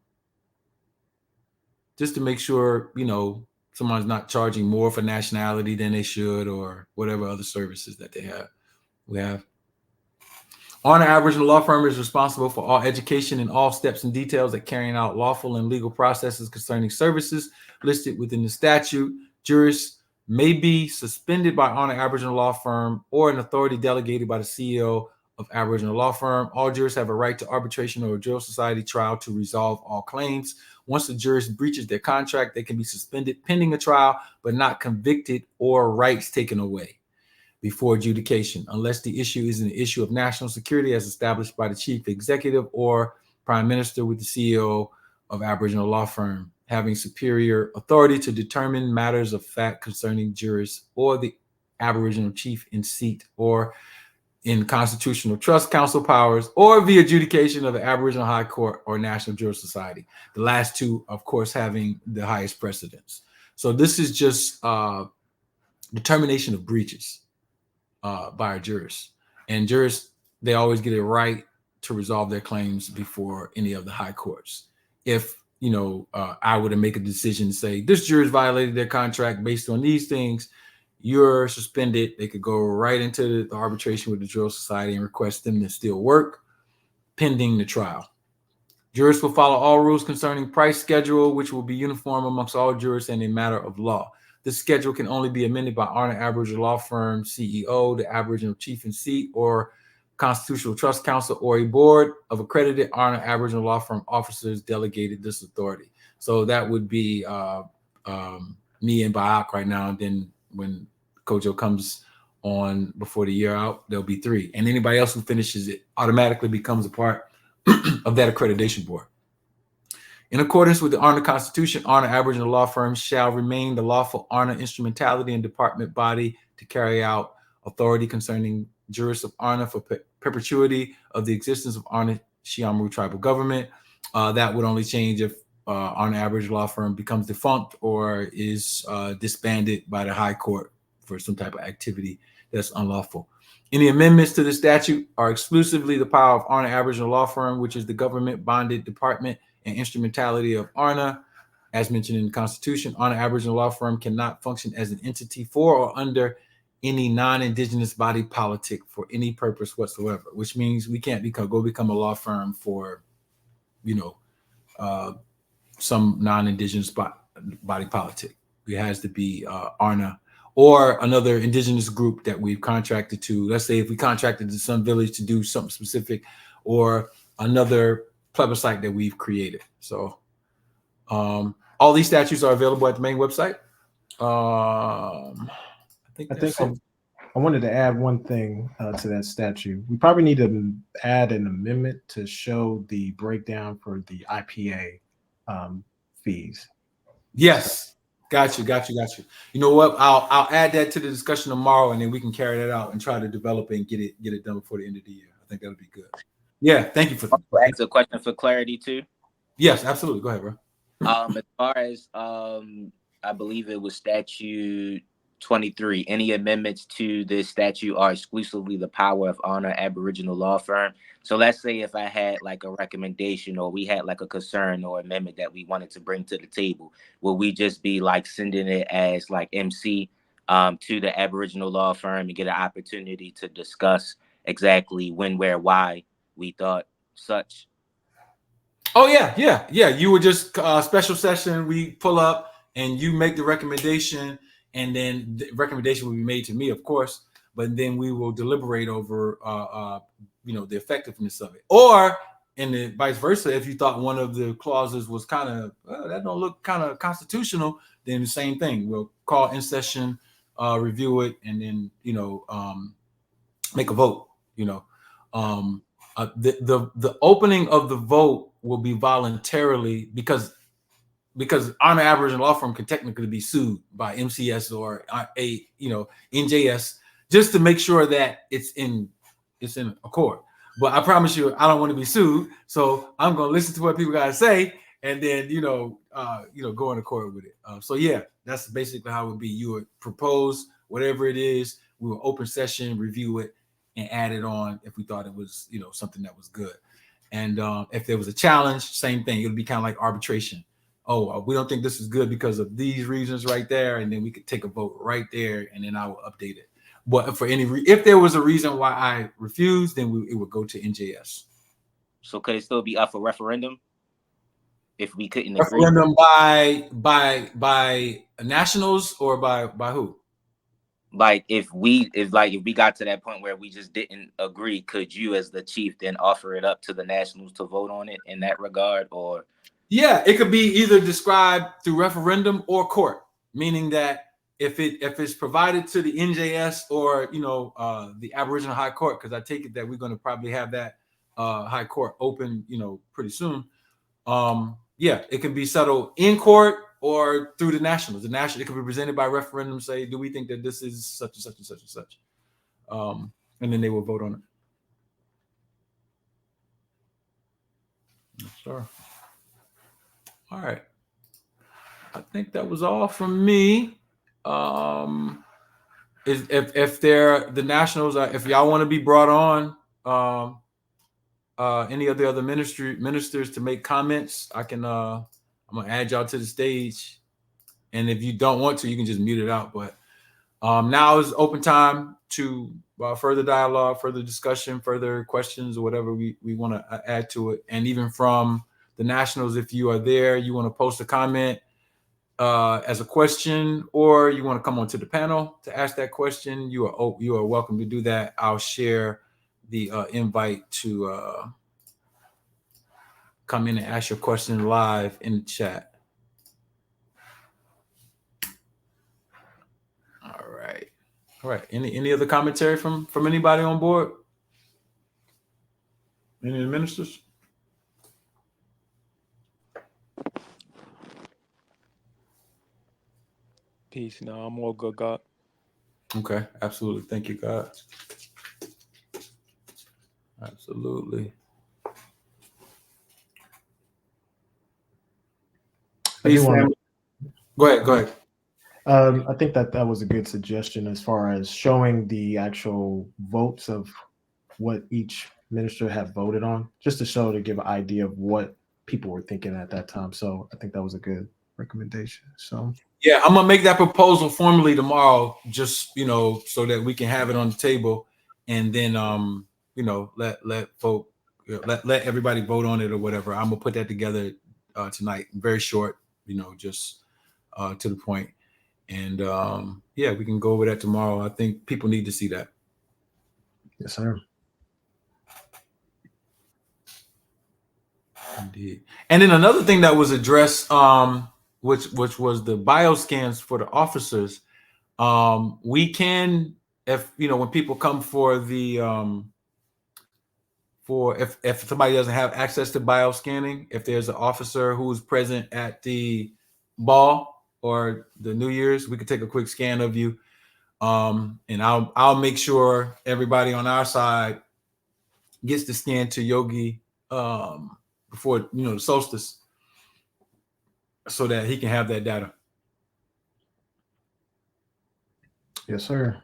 Just to make sure, someone's not charging more for nationality than they should or whatever other services that we have. ARNA Aboriginal law firm is responsible for all education and all steps and details at carrying out lawful and legal processes concerning services listed within the statute. Jurists may be suspended by ARNA Aboriginal law firm or an authority delegated by the CEO of Aboriginal law firm. All jurists have a right to arbitration or a drill society trial to resolve all claims. Once the jurist breaches their contract, they can be suspended pending a trial, but not convicted or rights taken away before adjudication, unless the issue is an issue of national security as established by the chief executive or prime minister, with the CEO of Aboriginal law firm having superior authority to determine matters of fact concerning jurists or the Aboriginal chief in seat or in constitutional trust council powers or the adjudication of the Aboriginal High Court or National Juror Society. The last two, of course, having the highest precedence. So this is just determination of breaches by our jurists. And jurists, they always get it right to resolve their claims before any of the high courts. If, I were to make a decision to say, this jurist violated their contract based on these things, you're suspended. They could go right into the arbitration with the Drill Society and request them to still work pending the trial. Jurists will follow all rules concerning price schedule, which will be uniform amongst all jurists and a matter of law. This schedule can only be amended by ARNA Aboriginal Law Firm CEO, the Aboriginal Chief and Seat, or Constitutional Trust Council, or a board of accredited ARNA Aboriginal Law Firm officers delegated this authority. So that would be me and Bayak right now. And then when Kojo comes on before the year out, there'll be 3. And anybody else who finishes it automatically becomes a part of that accreditation board. In accordance with the ARNA Constitution, ARNA Aboriginal Law Firms shall remain the lawful ARNA instrumentality and department body to carry out authority concerning jurists of ARNA for perpetuity of the existence of ARNA Shiamru tribal government. That would only change if ARNA Aboriginal Law Firm becomes defunct or is disbanded by the High Court for some type of activity that's unlawful. Any amendments to the statute are exclusively the power of ARNA Aboriginal Law Firm, which is the government bonded department and instrumentality of ARNA. As mentioned in the Constitution, ARNA Aboriginal Law Firm cannot function as an entity for or under any non-Indigenous body politic for any purpose whatsoever, which means we can't become a law firm for, some non-Indigenous body politic. It has to be ARNA or another Indigenous group that we've contracted to. Let's say if we contracted to some village to do something specific, or another plebiscite that we've created. So all these statutes are available at the main website. I wanted to add one thing to that statute. We probably need to add an amendment to show the breakdown for the IPA fees. Yes. Got you. You know what? I'll add that to the discussion tomorrow, and then we can carry that out and try to develop it and get it done before the end of the year. I think that'll be good. Yeah, thank you for that. Ask a question for clarity too. Yes, absolutely. Go ahead, bro. As far as I believe it was statute 23. Any amendments to this statute are exclusively the power of ARNA Aboriginal Law Firm. So let's say if I had like a recommendation, or we had like a concern or amendment that we wanted to bring to the table, will we just be like sending it as like MC to the Aboriginal Law Firm and get an opportunity to discuss exactly when, where, why we thought such? Oh yeah. You would just special session. We pull up and you make the recommendation, and then the recommendation will be made to me, of course. But then we will deliberate over, the effectiveness of it, or and the vice versa. If you thought one of the clauses was kind of that don't look kind of constitutional, then the same thing. We'll call in session, review it, and then make a vote. The opening of the vote will be voluntarily because ARNA Aboriginal Law Firm can technically be sued by MCS or NJS just to make sure that it's in accord. But I promise you, I don't want to be sued, so I'm going to listen to what people got to say, and then go in accord with it. So yeah, that's basically how it would be. You would propose whatever it is. We will open session, review it, and add it on if we thought it was something that was good. And if there was a challenge, same thing. It would be kind of like arbitration. Oh, we don't think this is good because of these reasons right there, and then we could take a vote right there, and then I will update it. But for if there was a reason why I refused, then it would go to NJS. So could it still be up for referendum if we couldn't agree? Referendum by nationals or by who? Like if we got to that point where we just didn't agree, could you as the chief then offer it up to the nationals to vote on it in that regard? Or yeah, it could be either described through referendum or court, meaning that if it's provided to the NJS or the Aboriginal High Court, because I take it that we're going to probably have that High Court open pretty soon. It can be settled in court or through the nationals. It can be presented by referendum. Say, do we think that this is such and such and such and such, and then they will vote on it. Sure. All right. I think that was all from me. If they're the nationals, if y'all want to be brought on, any of the other ministers to make comments, I can. I'm gonna add y'all to the stage, and if you don't want to, you can just mute it out. But now is open time to further dialogue, further discussion, further questions, or whatever we want to add to it, and even from the nationals, if you are there, you want to post a comment as a question, or you want to come onto the panel to ask that question, you are welcome to do that. I'll share the invite to come in and ask your question live in the chat. All right. Any other commentary from anybody on board? Any of the ministers? Peace. No, I'm all good, God. Okay, absolutely. Thank you, God. Absolutely. Peace, family. Go ahead. I think that was a good suggestion as far as showing the actual votes of what each minister had voted on, just to give an idea of what people were thinking at that time. So I think that was a good recommendation. So yeah, I'm gonna make that proposal formally tomorrow, just so that we can have it on the table, and then let folk let everybody vote on it or whatever. I'm gonna put that together tonight. Very short, just to the point. And yeah, we can go over that tomorrow. I think people need to see that. Yes, sir. Indeed. And then another thing that was addressed, which was the bioscans for the officers. We can, if when people come for the if somebody doesn't have access to bioscanning, if there's an officer who's present at the ball or the New Year's, we could take a quick scan of you. And I'll make sure everybody on our side gets the scan to Yogi before the solstice, so that he can have that data. Yes, sir.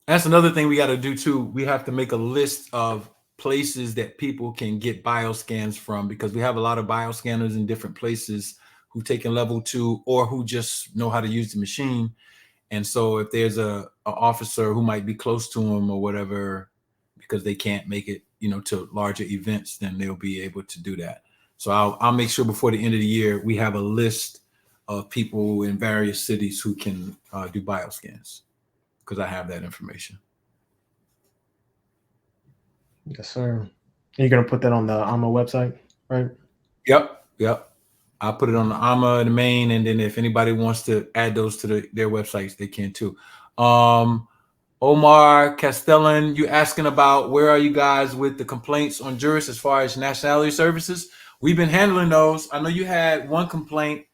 That's another thing we got to do too. We have to make a list of places that people can get bioscans from, because we have a lot of bioscanners in different places who've taken level 2 or who just know how to use the machine. And so if there's a officer who might be close to him or whatever, because they can't make it, to larger events, then they'll be able to do that. So I'll make sure before the end of the year, we have a list of people in various cities who can do bioscans, because I have that information. Yes, sir. You're going to put that on the ARNA website, right? Yep. I'll put it on the ARNA, the main, and then if anybody wants to add those to their websites, they can too. Omar Castellan, you asking about where are you guys with the complaints on jurists as far as nationality services? We've been handling those. I know you had one complaint.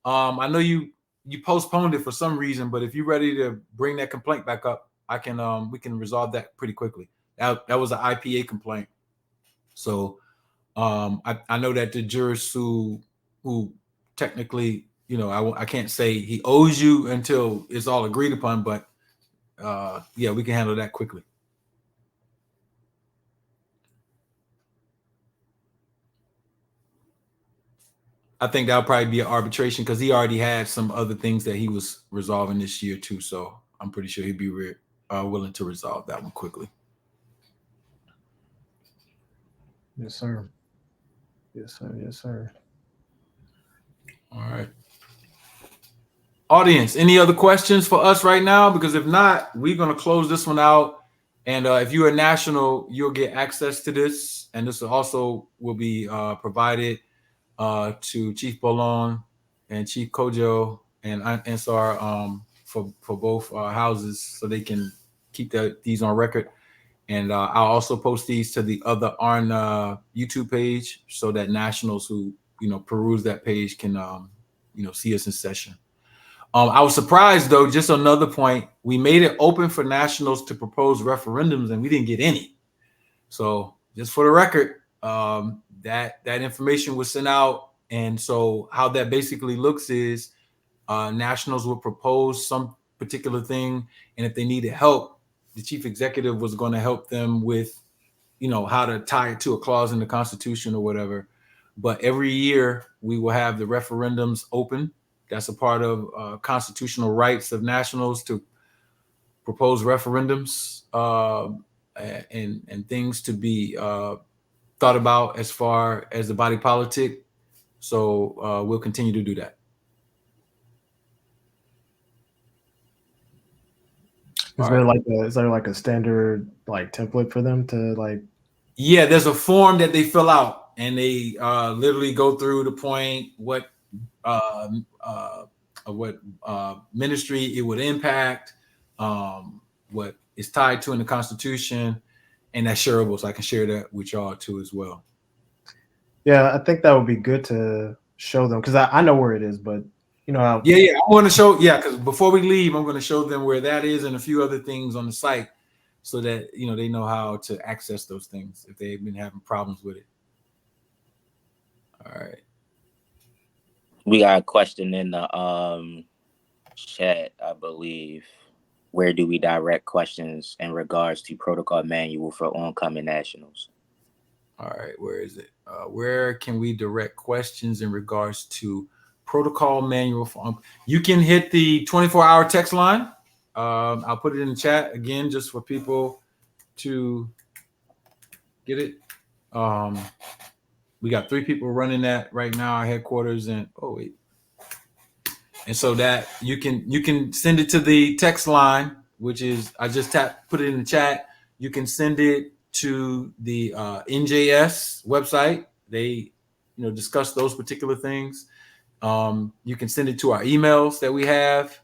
I know you postponed it for some reason, but if you're ready to bring that complaint back up, we can resolve that pretty quickly. That was an IPA complaint. So I know that the jurist who technically, I can't say he owes you until it's all agreed upon, but yeah, we can handle that quickly. I think that'll probably be an arbitration, because he already had some other things that he was resolving this year too. So I'm pretty sure he'd be willing to resolve that one quickly. Yes, sir. Yes, sir. Yes, sir. All right. Audience, any other questions for us right now? Because if not, we're going to close this one out. And if you're a national, you'll get access to this. And this also will be provided to Chief Bolon and Chief Kojo and Ansar for both houses, so they can keep these on record. And I'll also post these to the other ARNA YouTube page, so that nationals who peruse that page can see us in session. I was surprised, though, just another point, we made it open for nationals to propose referendums and we didn't get any. So just for the record, that information was sent out. And so how that basically looks is nationals would propose some particular thing. And if they needed help, the chief executive was going to help them with, how to tie it to a clause in the Constitution or whatever. But every year we will have the referendums open. That's a part of constitutional rights of nationals to propose referendums and things to be thought about as far as the body politic. So we'll continue to do that. Is there like a standard like template for them to like? Yeah, there's a form that they fill out, and they literally go through the point what ministry it would impact, what is tied to in the Constitution, and that's shareable. So I can share that with y'all too as well. Yeah, I think that would be good to show them because I know where it is, but you know how. Yeah, I want to show. Yeah, because before we leave, I'm going to show them where that is and a few other things on the site, so that they know how to access those things if they've been having problems with it. All right. We got a question in the chat, I believe. Where do we direct questions in regards to protocol manual for oncoming nationals? All right, where is it? Where can we direct questions in regards to protocol manual for? You can hit the 24-hour text line. I'll put it in the chat again, just for people to get it. We got 3 people running that right now, our headquarters, and and so that you can send it to the text line, which is I just put it in the chat. You can send it to the NJS website. They discuss those particular things. You can send it to our emails that we have,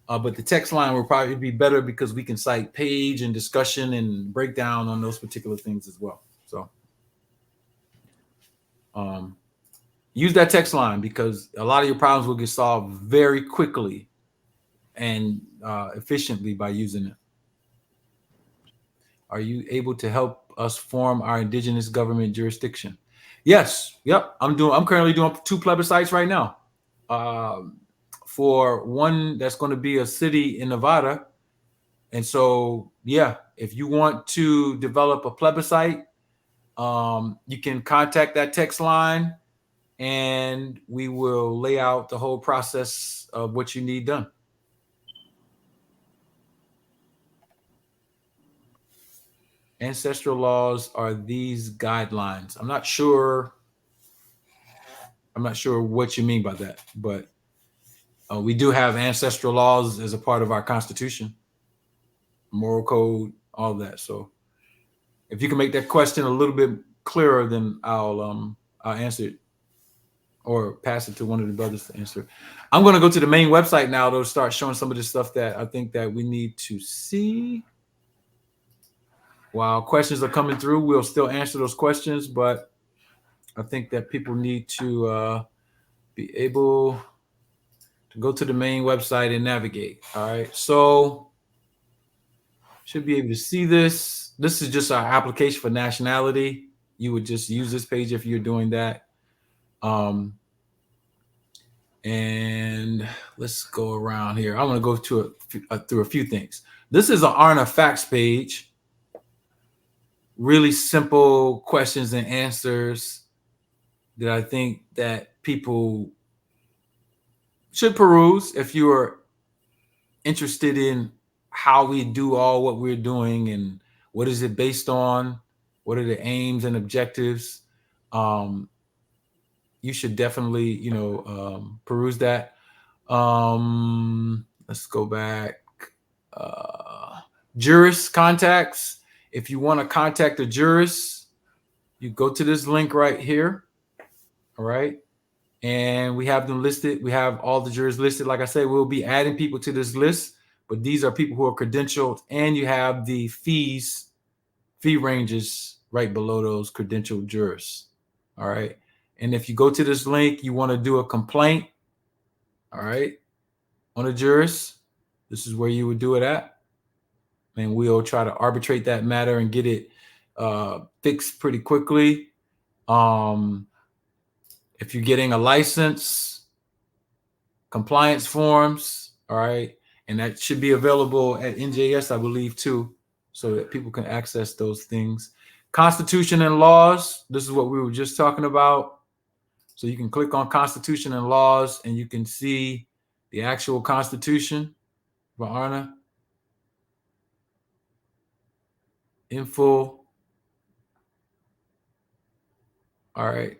but the text line will probably be better because we can cite page and discussion and breakdown on those particular things as well. So use that text line because a lot of your problems will get solved very quickly and efficiently by using it. Are you able to help us form our indigenous government jurisdiction? Yes. Yep. I'm currently doing 2 plebiscites right now. For one that's going to be a city in Nevada. And so, yeah, if you want to develop a plebiscite, you can contact that text line and we will lay out the whole process of what you need done. Ancestral laws are these guidelines. I'm not sure what you mean by that, but we do have ancestral laws as a part of our Constitution, moral code, all that. So if you can make that question a little bit clearer, then I'll answer it or pass it to one of the brothers to answer. I'm going to go to the main website now to start showing some of the stuff that I think that we need to see. While questions are coming through, we'll still answer those questions, but I think that people need to be able to go to the main website and navigate. All right. So should be able to see this. This is just our application for nationality. You would just use this page if you're doing that. And let's go around here. I want to go through a few things. This is an ARNA facts page. Really simple questions and answers that I think that people should peruse if you are interested in how we do all what we're doing and what is it based on, what are the aims and objectives. You should definitely, peruse that. Let's go back. Jurist contacts. If you want to contact a jurist, you go to this link right here. All right. And we have them listed. We have all the jurors listed. Like I said, we'll be adding people to this list, but these are people who are credentialed, and you have the fee ranges right below those credentialed jurors. All right. And if you go to this link, you want to do a complaint. All right. On a jurist, this is where you would do it at. And we'll try to arbitrate that matter and get it fixed pretty quickly. If you're getting a license, compliance forms, all right, and that should be available at NJS, I believe, too, so that people can access those things. Constitution and laws, this is what we were just talking about. So you can click on Constitution and laws, and you can see the actual Constitution for ARNA. Info. All right.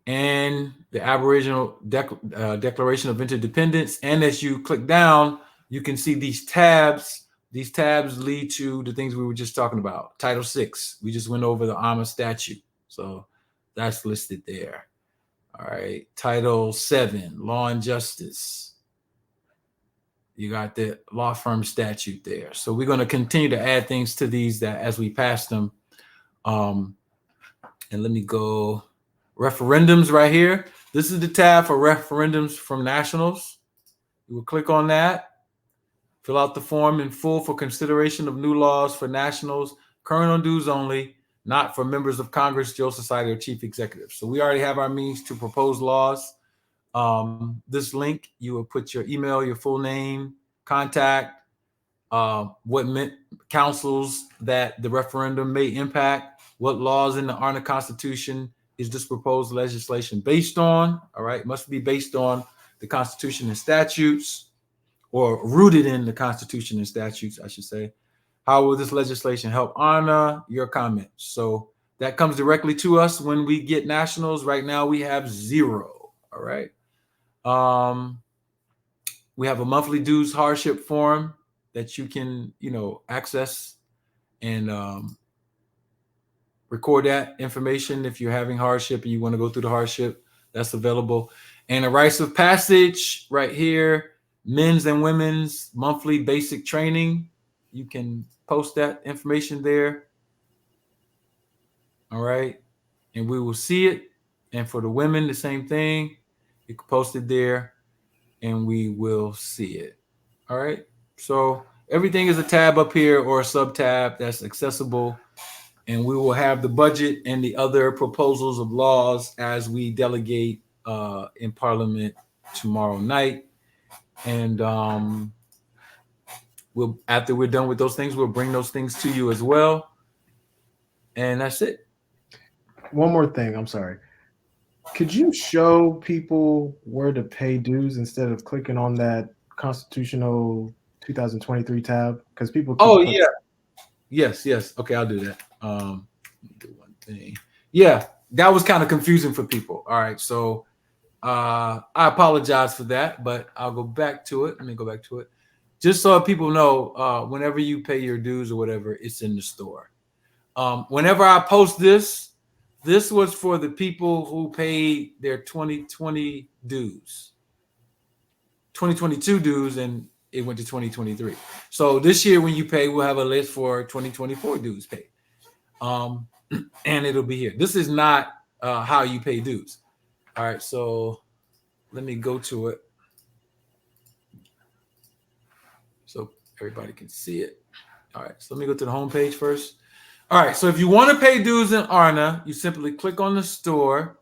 And the Aboriginal Declaration of Interdependence. And as you click down, you can see these tabs. These tabs lead to the things we were just talking about. Title VI. We just went over the ARNA statute. So that's listed there. All right. Title VII, Law and Justice. You got the law firm statute there. So we're going to continue to add things to these that as we pass them. And let me go referendums right here. This is the tab for referendums from nationals. You will click on that. Fill out the form in full for consideration of new laws for nationals, current on dues only, not for members of Congress, Joe Society, or chief executives. So we already have our means to propose laws. This link, you will put your email, your full name, contact, what councils that the referendum may impact, what laws in the ARNA Constitution is this proposed legislation based on. All right, must be based on the Constitution and statutes, or rooted in the Constitution and statutes, I should say. How will this legislation help ARNA? Your comments. So that comes directly to us when we get nationals. Right now we have 0. All right. We have a monthly dues hardship form that you can, access and record that information if you're having hardship and you want to go through the hardship. That's available. And a rites of passage right here. Men's and women's monthly basic training. You can post that information there. All right. And we will see it. And for the women, the same thing. You can post it there and we will see it. All right. So everything is a tab up here or a sub tab that's accessible. And we will have the budget and the other proposals of laws as we delegate in Parliament tomorrow night. And we'll, after we're done with those things, we'll bring those things to you as well. And that's it. One more thing. I'm sorry. Could you show people where to pay dues instead of clicking on that constitutional 2023 tab? Because people. Yeah. Yes. Okay, I'll do that. Do one thing. Yeah, that was kind of confusing for people. All right, so I apologize for that, but I'll go back to it. Let me go back to it. Just so people know, whenever you pay your dues or whatever, it's in the store. Whenever I post this was for the people who paid their 2020 dues, 2022 dues, and it went to 2023. So this year when you pay, we'll have a list for 2024 dues paid. And it'll be here. This is not how you pay dues. All right, so let me go to it so everybody can see it. All right, so let me go to the home page first. All right, so if you want to pay dues in ARNA, you simply click on the store,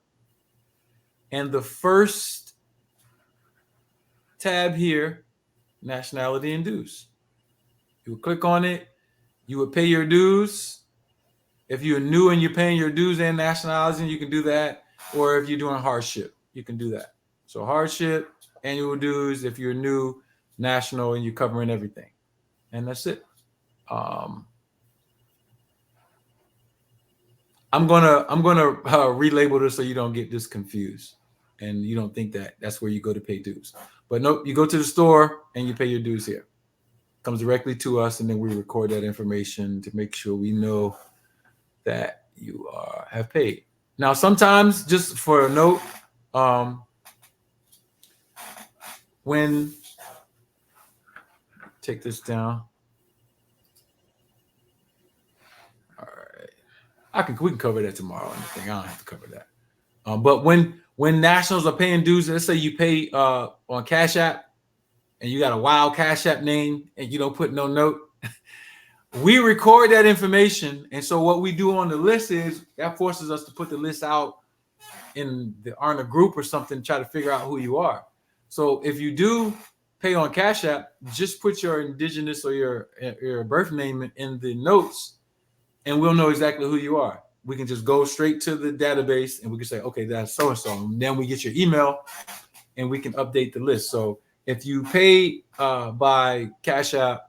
and the first tab here, nationality and dues. You would click on it, you would pay your dues. If you're new and you're paying your dues and nationality, you can do that. Or if you're doing hardship, you can do that. So hardship, annual dues, if you're new, national, and you're covering everything. And that's it. I'm gonna relabel this so you don't get this confused and you don't think that that's where you go to pay dues. But nope, you go to the store and you pay your dues here. Comes directly to us, and then we record that information to make sure we know that you have paid. Now, sometimes, just for a note, when take this down. All right, we can cover that tomorrow. I don't have to cover that. But when nationals are paying dues, let's say you pay on Cash App, and you got a wild Cash App name, and you don't put no note. We record that information, and so what we do on the list is that forces us to put the list out in the ARNA group or something, try to figure out who you are. So if you do pay on Cash App, just put your indigenous or your birth name in the notes, and we'll know exactly who you are. We can just go straight to the database, and we can say, okay, that's so-and-so. And then we get your email, and we can update the list. So if you pay by Cash App,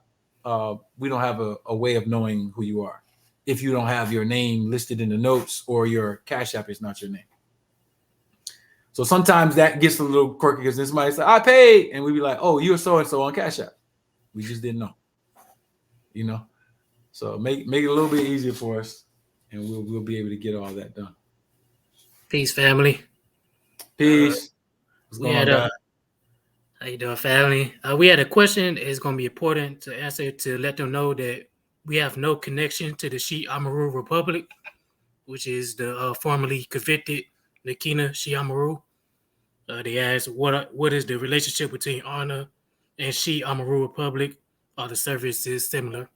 we don't have a way of knowing who you are. if you don't have your name listed in the notes or your Cash App is not your name. So sometimes that gets a little quirky because somebody say, I paid, and we be like, oh, you're so-and-so on Cash App. We just didn't know, you know? So make it a little bit easier for us, and we'll be able to get all that done. Peace, family. Peace. What's We going had on, guys? how you doing, family? We had a question. It's going to be important to answer to let them know that we have no connection to the Shi Amaru Republic, which is the formerly convicted Nakina Shi Amaru. They asked, what is the relationship between ARNA and Shi Amaru Republic? Are the services similar?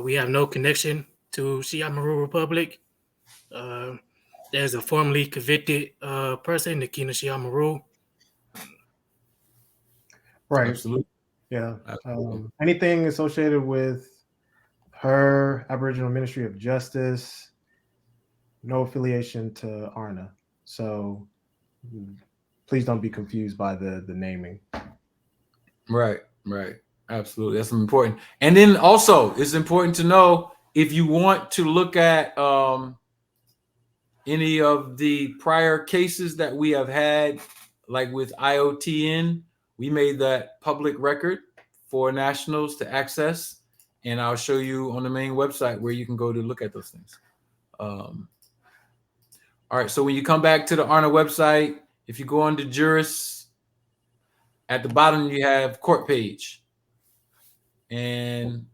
We have no connection to Shi Amaru Republic. There's a formerly convicted person, Nakina Shi Amaru. Right. Absolutely. Yeah. Absolutely. Anything associated with her Aboriginal Ministry of Justice, no affiliation to ARNA. So please don't be confused by the naming. Right. Absolutely. That's important. And then also, it's important to know if you want to look at any of the prior cases that we have had, like with IOTN, we made that public record for nationals to access. And I'll show you on the main website where you can go to look at those things. All right. So when you come back to the ARNA website, if you go under Juris, at the bottom, you have court page. And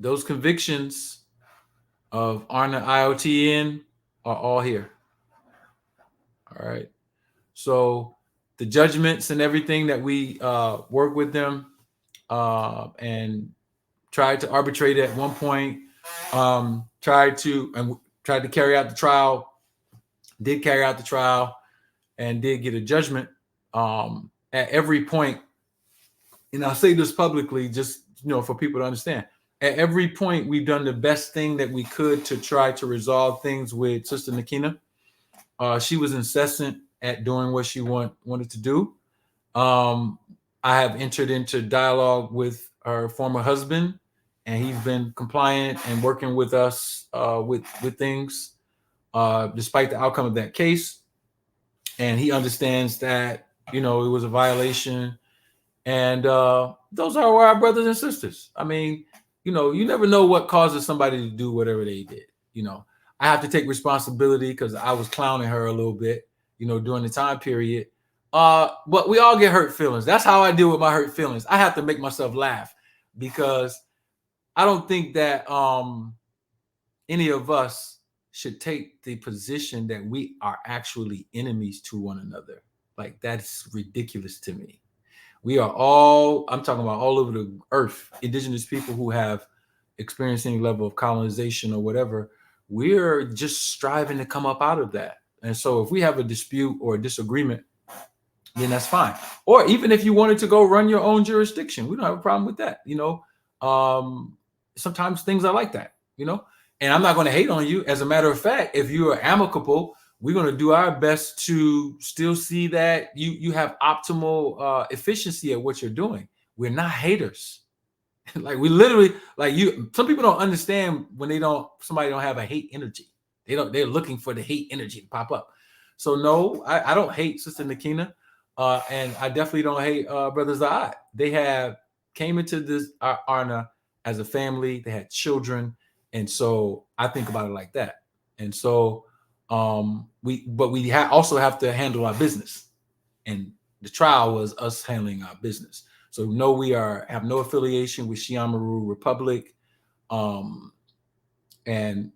those convictions of ARNA IOTN are all here. All right. So the judgments and everything that we work with them and tried to arbitrate at one point, tried to carry out the trial, did carry out the trial, and did get a judgment at every point. And I'll say this publicly, just for people to understand. At every point, we've done the best thing that we could to try to resolve things with Sister Nakina. She was incessant at doing what she wanted to do. I have entered into dialogue with her former husband, and he's been compliant and working with us with things, despite the outcome of that case. And he understands that, it was a violation. And those are our brothers and sisters. I mean, you never know what causes somebody to do whatever they did. I have to take responsibility because I was clowning her a little bit, during the time period. But we all get hurt feelings. That's how I deal with my hurt feelings. I have to make myself laugh because I don't think that any of us should take the position that we are actually enemies to one another. Like, that's ridiculous to me. We are all, I'm talking about all over the earth, indigenous people who have experienced any level of colonization or whatever. We're just striving to come up out of that. And so if we have a dispute or a disagreement, then that's fine. Or even if you wanted to go run your own jurisdiction, we don't have a problem with that. Sometimes things are like that, and I'm not going to hate on you. As a matter of fact, if you are amicable, we're going to do our best to still see that you have optimal efficiency at what you're doing. We're not haters. Like, we literally, some people don't understand when somebody don't have a hate energy. They're looking for the hate energy to pop up. So no, I don't hate Sister Nakina. And I definitely don't hate Brother Zaad. They came into this ARNA as a family. They had children. And so I think about it like that. And so we also have to handle our business, and the trial was us handling our business. So no, we have no affiliation with Shi Amaru Republic, and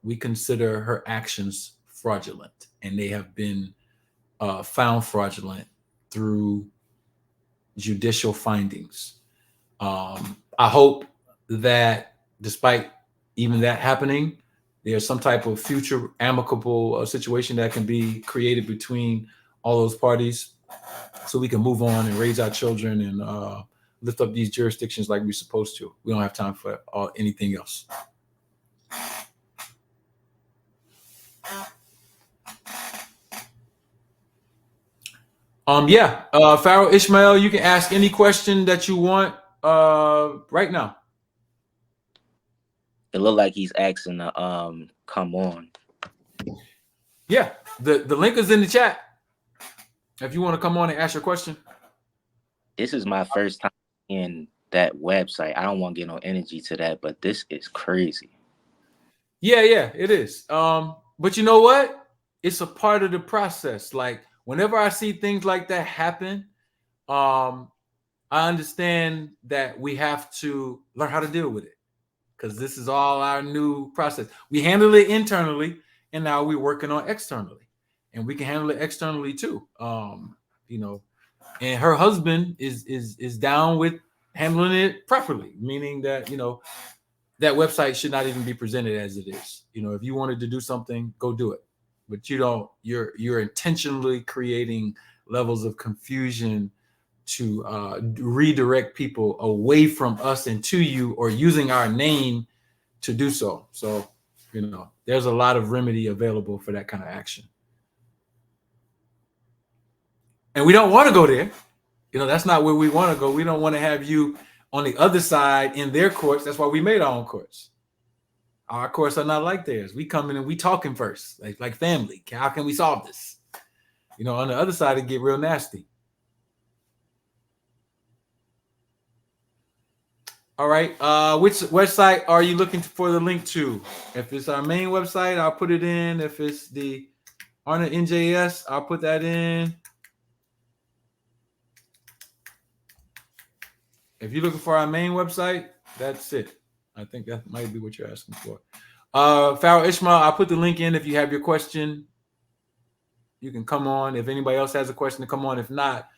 we consider her actions fraudulent, and they have been found fraudulent through judicial findings. I hope that despite even that happening, there's some type of future amicable situation that can be created between all those parties so we can move on and raise our children and lift up these jurisdictions like we're supposed to. We don't have time for anything else. Pharaoh Ishmael, you can ask any question that you want right now. It looked like he's asking to come on. Yeah, the link is in the chat. If you want to come on and ask your question. This is my first time in that website. I don't want to get no energy to that, but this is crazy. Yeah, it is. But you know what? It's a part of the process. Like whenever I see things like that happen, I understand that we have to learn how to deal with it because this is all our new process. We handle it internally, and now we're working on externally, and we can handle it externally too. You know, and her husband is down with handling it properly, meaning that, you know, that website should not even be presented as it is. You know, if you wanted to do something, go do it. But you're intentionally creating levels of confusion to redirect people away from us and to you, or using our name to do so. So, you know, there's a lot of remedy available for that kind of action. And we don't want to go there. You know, that's not where we want to go. We don't want to have you on the other side in their courts. That's why we made our own courts. Our courts are not like theirs. We come in and we talking first, like family. How can we solve this? You know, on the other side, it get real nasty. All right. Which website are you looking for the link to? If it's our main website, I'll put it in. If it's the ARNA NJS, I'll put that in. If you're looking for our main website, that's it. I think that might be what you're asking for. Farrell Ishmael, I'll put the link in. If you have your question, you can come on. If anybody else has a question, to come on. If not,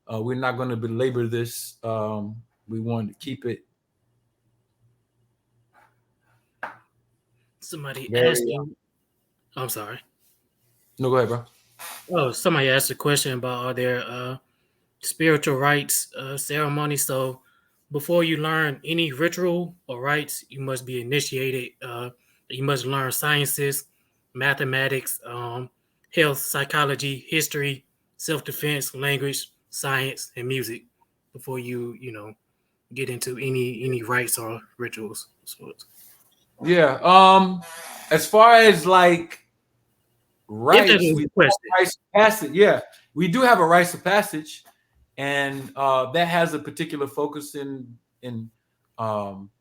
we're not going to belabor this. We want to keep it. Somebody asked you. I'm sorry. No, go ahead, bro. Oh, somebody asked a question about are there spiritual rites ceremonies. So before you learn any ritual or rites, you must be initiated. You must learn sciences, mathematics, health, psychology, history, self-defense, language, science, and music before you get into any rites or rituals. So Yeah. As far as like rites, we rites of passage. Yeah, we do have a rites of passage, and that has a particular focus in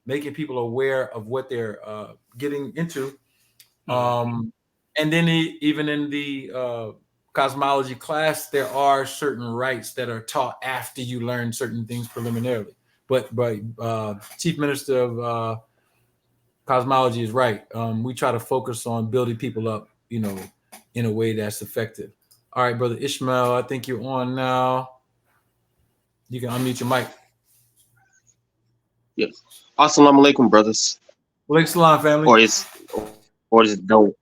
making people aware of what they're getting into. And then even in the cosmology class, there are certain rites that are taught after you learn certain things preliminarily. But Chief Minister of Cosmology is right. We try to focus on building people up, you know, in a way that's effective. All right, Brother Ishmael, I think you're on now. You can unmute your mic. Yes. Assalamu alaikum, brothers. Walaikum salam, family. Or is it no?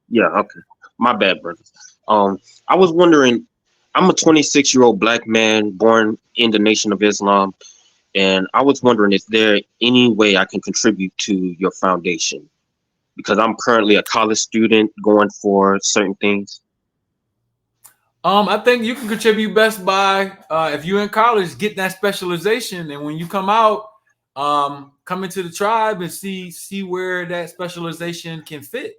Yeah, okay. My bad, brothers. I was wondering, I'm a 26-year-old black man born in the Nation of Islam, and I was wondering, is there any way I can contribute to your foundation? Because I'm currently a college student going for certain things. I think you can contribute best by if you're in college, get that specialization, and when you come out, come into the tribe and see where that specialization can fit,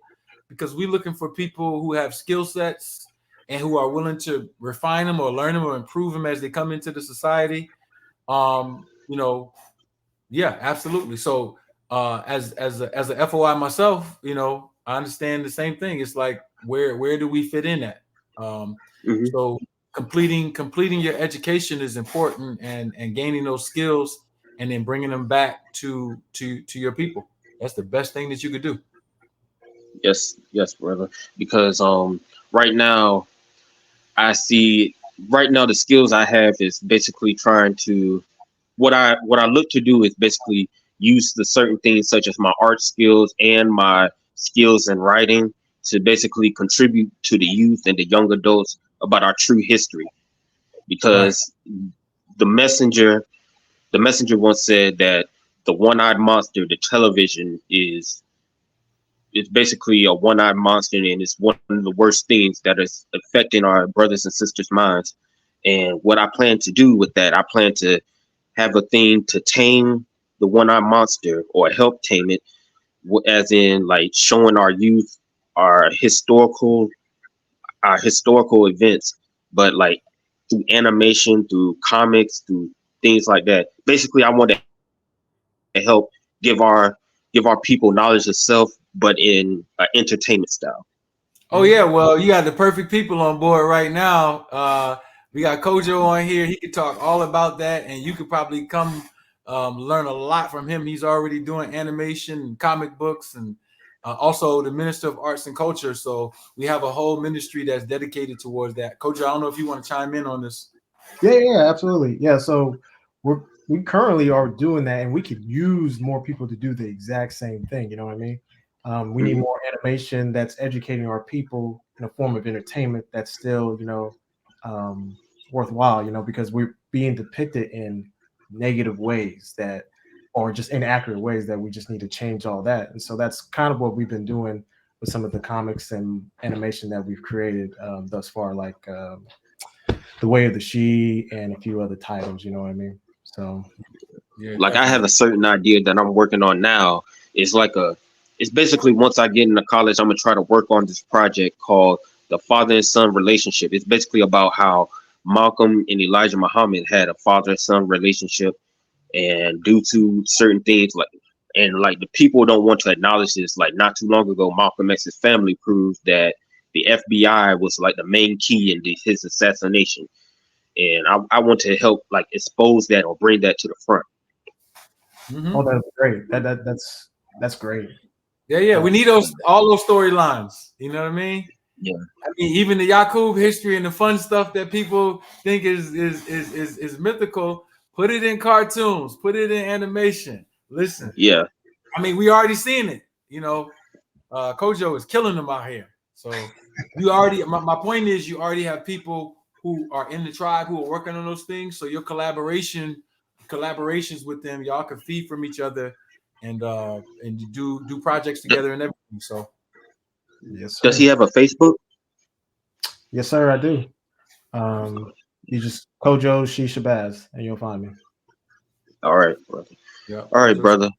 because we're looking for people who have skill sets and who are willing to refine them or learn them or improve them as they come into the society. You know, yeah, absolutely. So as a FOI myself, you know, I understand the same thing. It's like where do we fit in at? So completing your education is important, and gaining those skills and then bringing them back to your people. That's the best thing that you could do. Yes, brother. Because right now the skills I have is basically trying to what I look to do is basically use the certain things such as my art skills and my skills in writing to basically contribute to the youth and the young adults about our true history. Because the messenger once said that the one-eyed monster, the television, is basically a one-eyed monster, and it's one of the worst things that is affecting our brothers and sisters' minds. And what I plan to do with that, I plan to have a thing to tame the one-eyed monster or help tame it as in like showing our youth our historical events, but like through animation, through comics, through things like that. Basically, I want to help give our people knowledge of self, but in an entertainment style. Oh yeah, well, you got the perfect people on board right now. We got Kojo on here. He could talk all about that, and you could probably come learn a lot from him. He's already doing animation and comic books, and also the Minister of Arts and Culture. So we have a whole ministry that's dedicated towards that. Kojo, I don't know if you want to chime in on this. Yeah, absolutely. Yeah, so we currently are doing that, and we could use more people to do the exact same thing. You know what I mean? We need more animation that's educating our people in a form of entertainment that's still, worthwhile. Because we're being depicted in negative ways that, or just inaccurate ways that we just need to change all that. And so that's kind of what we've been doing with some of the comics and animation that we've created thus far, like. The Way of the She and a few other titles, you know what I mean? So Yeah, Like I have definitely. a certain idea that I'm working on now. It's like it's basically once I get into college, I'm gonna try to work on this project called the father and son relationship. It's basically about how Malcolm and Elijah Muhammad had a father and son relationship, and due to certain things like the people don't want to acknowledge this. Like not too long ago, Malcolm X's family proved that the FBI was like the main key in his assassination, and I want to help like expose that or bring that to the front. Mm-hmm. that's great. That's great. Yeah. We need all those storylines. You know what I mean? Yeah. I mean, even the Yakub history and the fun stuff that people think is mythical, put it in cartoons, put it in animation. Listen, Yeah. I mean, we already seen it. Kojo is killing them out here. So you already. My point is, you already have people who are in the tribe who are working on those things. So your collaborations with them, y'all can feed from each other, and you do projects together and everything. So Yes, Does sir. he have a Facebook? Yes, sir, I do. You just Kojo She Shabazz and you'll find me. All right, brother. yeah, All right, Kojo, brother.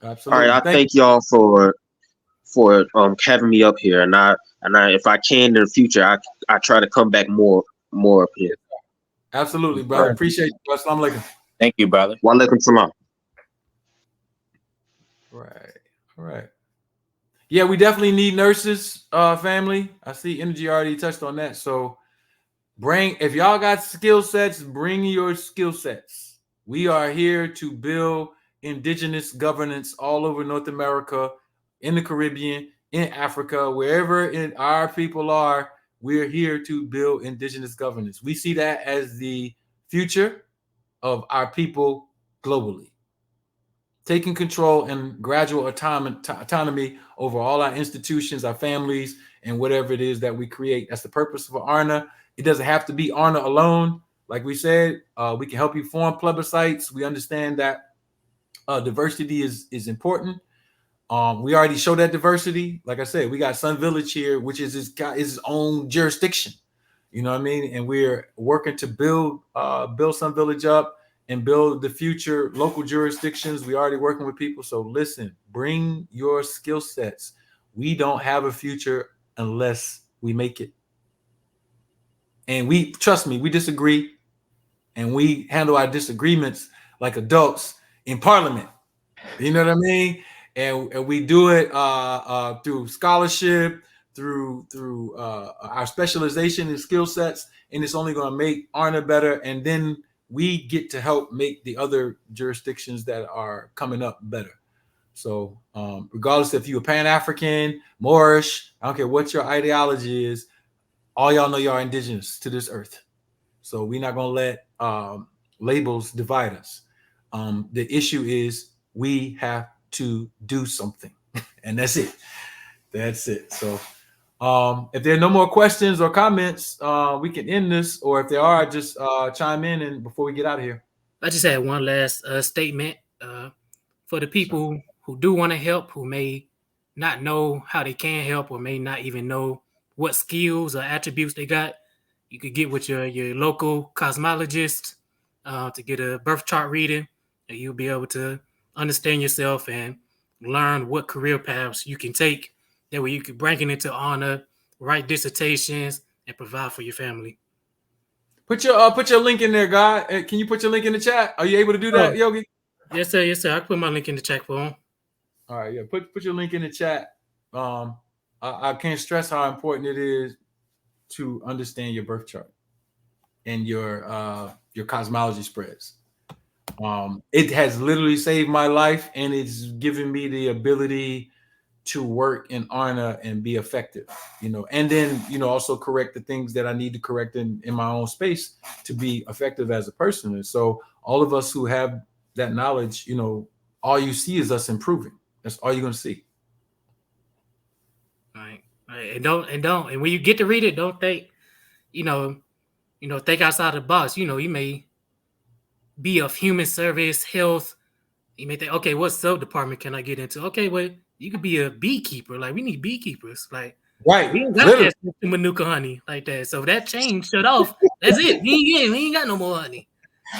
All right, absolutely. I Thank you. thank y'all for having me up here, and I if I can in the future, I try to come back more up here. Absolutely, All brother. right. Appreciate you. Assalamu alaikum. Thank you, brother. Walaikum salam. Right. All right. Yeah, we definitely need nurses, family. I see Energy already touched on that. So if y'all got skill sets, bring your skill sets. We are here to build indigenous governance all over North America, in the Caribbean, in Africa, wherever our people are. We're here to build indigenous governance. We see that as the future of our people globally, taking control and gradual autonomy over all our institutions, our families, and whatever it is that we create. That's the purpose of ARNA. It doesn't have to be ARNA alone. Like we said, we can help you form plebiscites. We understand that diversity is important. We already showed that diversity. Like I said, we got Sun Village here, which is his own jurisdiction. You know what I mean? And we're working to build Sun Village up and build the future local jurisdictions. We already working with people. So listen, bring your skill sets. We don't have a future unless we make it. And trust me, we disagree, and we handle our disagreements like adults in Parliament. You know what I mean? And we do it through scholarship, through our specialization and skill sets, and it's only going to make ARNA better. And then we get to help make the other jurisdictions that are coming up better. So regardless if you're Pan African, Moorish, I don't care what your ideology is, all y'all know y'all are indigenous to this earth. So we're not going to let labels divide us. The issue is we have to do something, and that's it. That's it. So if there are no more questions or comments, we can end this, or if there are, just chime in and before we get out of here. I just had one last statement for the people who do want to help, who may not know how they can help, or may not even know what skills or attributes they got. You could get with your local cosmologist to get a birth chart reading, and you'll be able to understand yourself and learn what career paths you can take. That way you can bring it into ARNA, write dissertations, and provide for your family. Put your link in there, guy. Can you put your link in the chat? Are you able to do that, Yogi? Yes, sir. Yes, sir. I put my link in the chat for him. All right, yeah. Put your link in the chat. I can't stress how important it is to understand your birth chart and your cosmology spreads. It has literally saved my life, and it's given me the ability to work in ARNA and be effective, and then, also correct the things that I need to correct in my own space to be effective as a person. And so all of us who have that knowledge, all you see is us improving. That's all you're going to see. Right. And when you get to read it, don't think, think outside the box. You may be of human service, health. You may think, okay, what sub department can I get into? Okay, well, you could be a beekeeper. Like, we need beekeepers. Like, right. We ain't got that Manuka honey like that. So that chain shut off. That's it. We ain't got no more honey.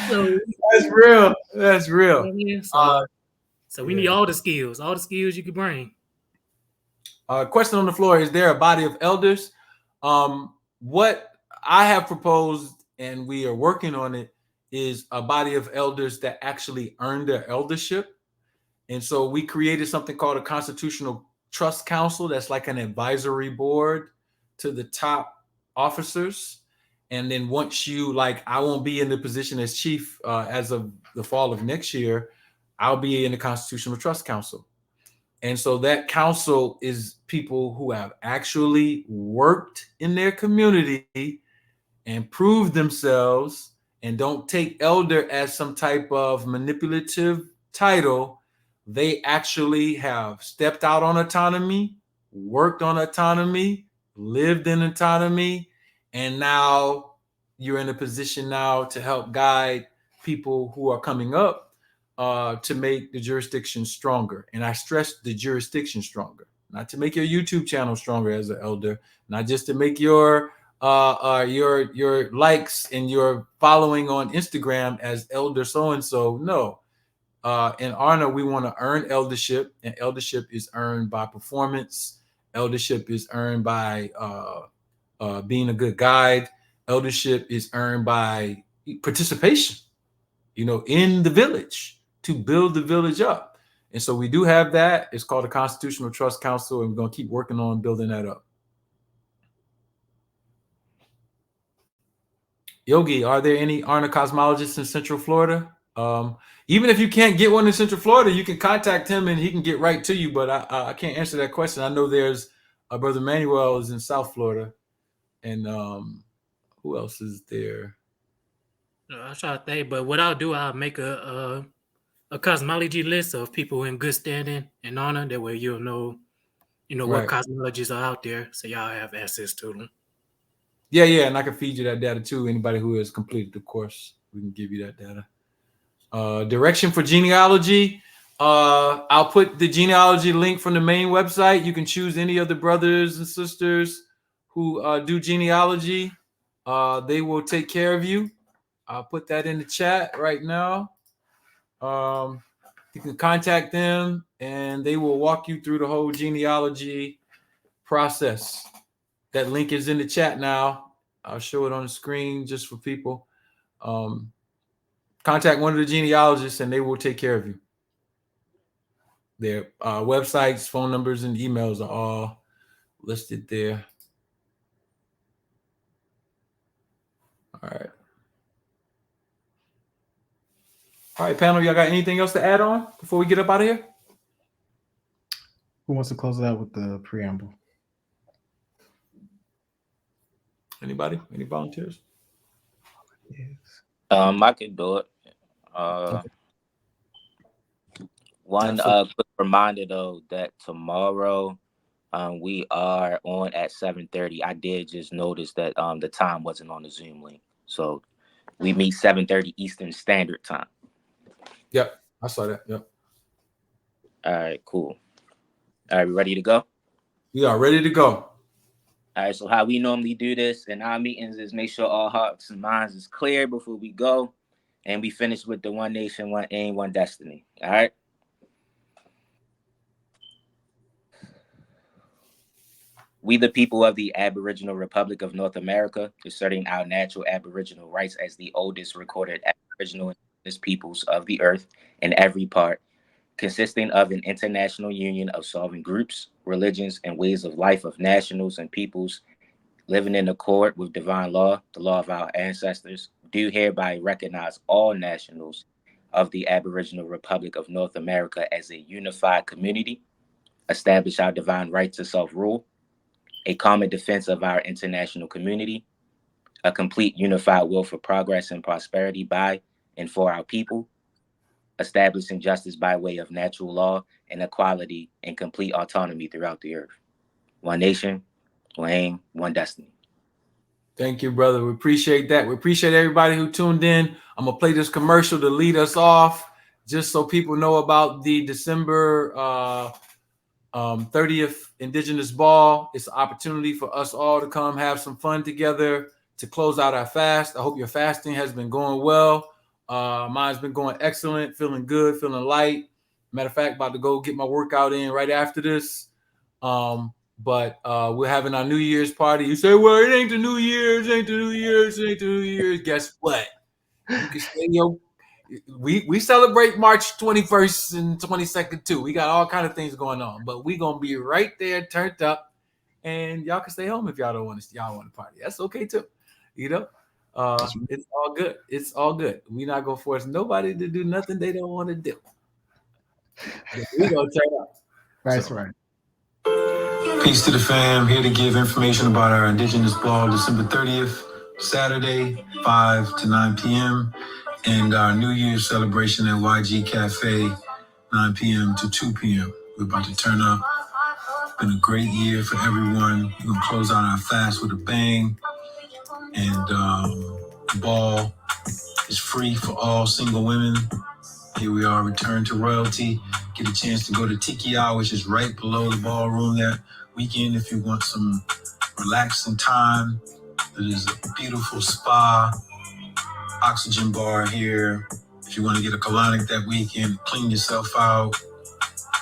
So that's real. That's real. So we need all the skills you can bring. Question on the floor: is there a body of elders? What I have proposed, and we are working on it, is a body of elders that actually earn their eldership. And so we created something called a Constitutional Trust Council. That's like an advisory board to the top officers. And then once I won't be in the position as chief as of the fall of next year. I'll be in the Constitutional Trust Council. And so that council is people who have actually worked in their community and proved themselves, and don't take elder as some type of manipulative title. They actually have stepped out on autonomy, worked on autonomy, lived in autonomy, and now you're in a position now to help guide people who are coming up to make the jurisdiction stronger. And I stress the jurisdiction stronger, not to make your YouTube channel stronger as an elder, not just to make your likes and your following on Instagram as elder so-and-so. No. In ARNA, we want to earn eldership, and eldership is earned by performance. Eldership is earned by being a good guide. Eldership is earned by participation, in the village, to build the village up. And so we do have that. It's called the Constitutional Trust Council, and we're going to keep working on building that up. Yogi, are there any ARNA cosmologists in Central Florida? Even if you can't get one in Central Florida, you can contact him and he can get right to you. But I can't answer that question. I know there's Brother Manuel is in South Florida. And who else is there? I'll try to think, but what I'll do, I'll make a cosmology list of people in good standing and ARNA. That way you'll know, what cosmologists are out there, so y'all have access to them. Yeah, and I can feed you that data too. Anybody who has completed the course, we can give you that data. Direction for genealogy. I'll put the genealogy link from the main website. You can choose any of the brothers and sisters who do genealogy. They will take care of you. I'll put that in the chat right now. You can contact them and they will walk you through the whole genealogy process. That link is in the chat now. I'll show it on the screen just for people. Contact one of the genealogists and they will take care of you. Their websites, phone numbers, and emails are all listed there. All right. All right, panel, y'all got anything else to add on before we get up out of here? Who wants to close it out with the preamble? Anybody? Any volunteers? Yes. I could do it. One quick reminder though that tomorrow we are on at 7:30. I did just notice that the time wasn't on the Zoom link, so we meet 7:30 Eastern Standard Time. Yep, I saw that. Yep. All right, cool. All right, we ready to go? We are ready to go. All right, so how we normally do this in our meetings is make sure all hearts and minds is clear before we go, and we finish with the one nation, one aim, one destiny. All right. We, the people of the Aboriginal Republic of North America, asserting our natural Aboriginal rights as the oldest recorded Aboriginal and Indigenous peoples of the earth in every part, consisting of an international union of sovereign groups, religions, and ways of life of nationals and peoples living in accord with divine law, the law of our ancestors, do hereby recognize all nationals of the Aboriginal Republic of North America as a unified community, establish our divine right to self-rule, a common defense of our international community, a complete unified will for progress and prosperity by and for our people, establishing justice by way of natural law and equality and complete autonomy throughout the earth. One nation, one aim, one destiny. Thank you, brother. We appreciate that. We appreciate everybody who tuned in. I'm going to play this commercial to lead us off, just so people know about the December 30th Indigenous Ball. It's an opportunity for us all to come have some fun together to close out our fast. I hope your fasting has been going well. Mine's been going excellent, feeling good, feeling light. Matter of fact, about to go get my workout in right after this. But we're having our New Year's party. You say, well, it ain't the New Year's, ain't the New Year's, ain't the New Year's. Guess what? You can stay we celebrate March 21st and 22nd too. We got all kind of things going on, but we gonna be right there turned up, and y'all can stay home if y'all don't want to. Y'all want to party. That's okay too. You know, it's all good. It's all good. We're not gonna force nobody to do nothing they don't want to do. But we gonna turn up. That's right. Peace to the fam. Here to give information about our Indigenous Ball, December 30th, Saturday, 5 to 9 p.m. and our New Year's celebration at YG Cafe, 9 p.m. to 2 p.m. We're about to turn up. It's been a great year for everyone. We're going to close out our fast with a bang. And the ball is free for all single women. Here we are, return to royalty. Get a chance to go to Tiki Hour, which is right below the ballroom that weekend if you want some relaxing time. It is a beautiful spa, oxygen bar here. If you want to get a colonic that weekend, clean yourself out.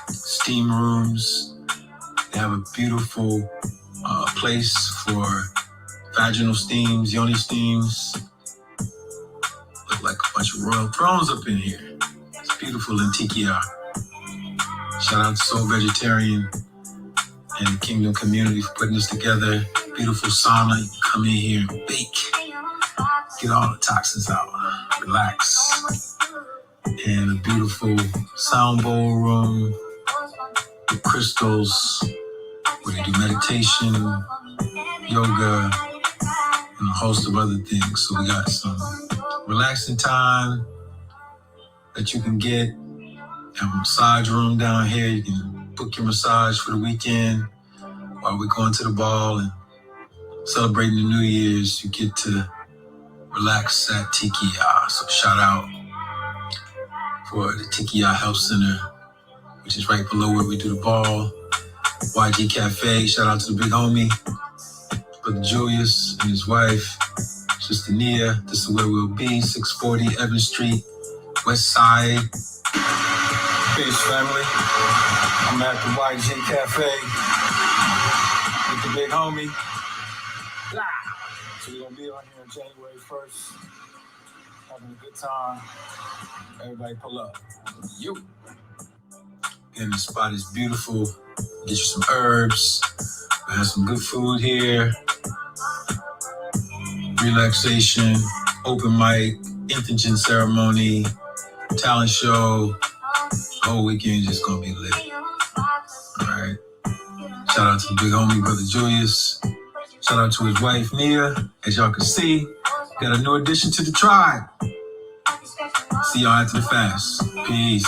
Steam rooms. They have a beautiful place for vaginal steams, yoni steams. Look like a bunch of royal thrones up in here. It's beautiful in Tiki Hour. Shout out to Soul Vegetarian and the Kingdom community for putting this together. Beautiful sauna. You can come in here and bake. Get all the toxins out. Relax. And a beautiful sound bowl room with crystals where they do meditation, yoga, and a host of other things. So we got some relaxing time that you can get. Have a massage room down here. You can book your massage for the weekend while we're going to the ball and celebrating the New Year's. You get to relax at Tiki Ya. So shout out for the Tiki Ya Health Center, which is right below where we do the ball. YG Cafe. Shout out to the big homie, Brother Julius and his wife, Sister Nia. This is where we'll be, 640 Evans Street, West Side. Peace, family. I'm at the YG Cafe with the big homie. So we're going to be on here on January 1st, having a good time. Everybody pull up. You. And the spot is beautiful. Get you some herbs. We have some good food here. Relaxation, open mic, introduction ceremony, talent show. The whole weekend just gonna be lit. All right. Shout out to the big homie, Brother Julius. Shout out to his wife, Nia. As y'all can see, got a new addition to the tribe. See y'all after the fast. Peace.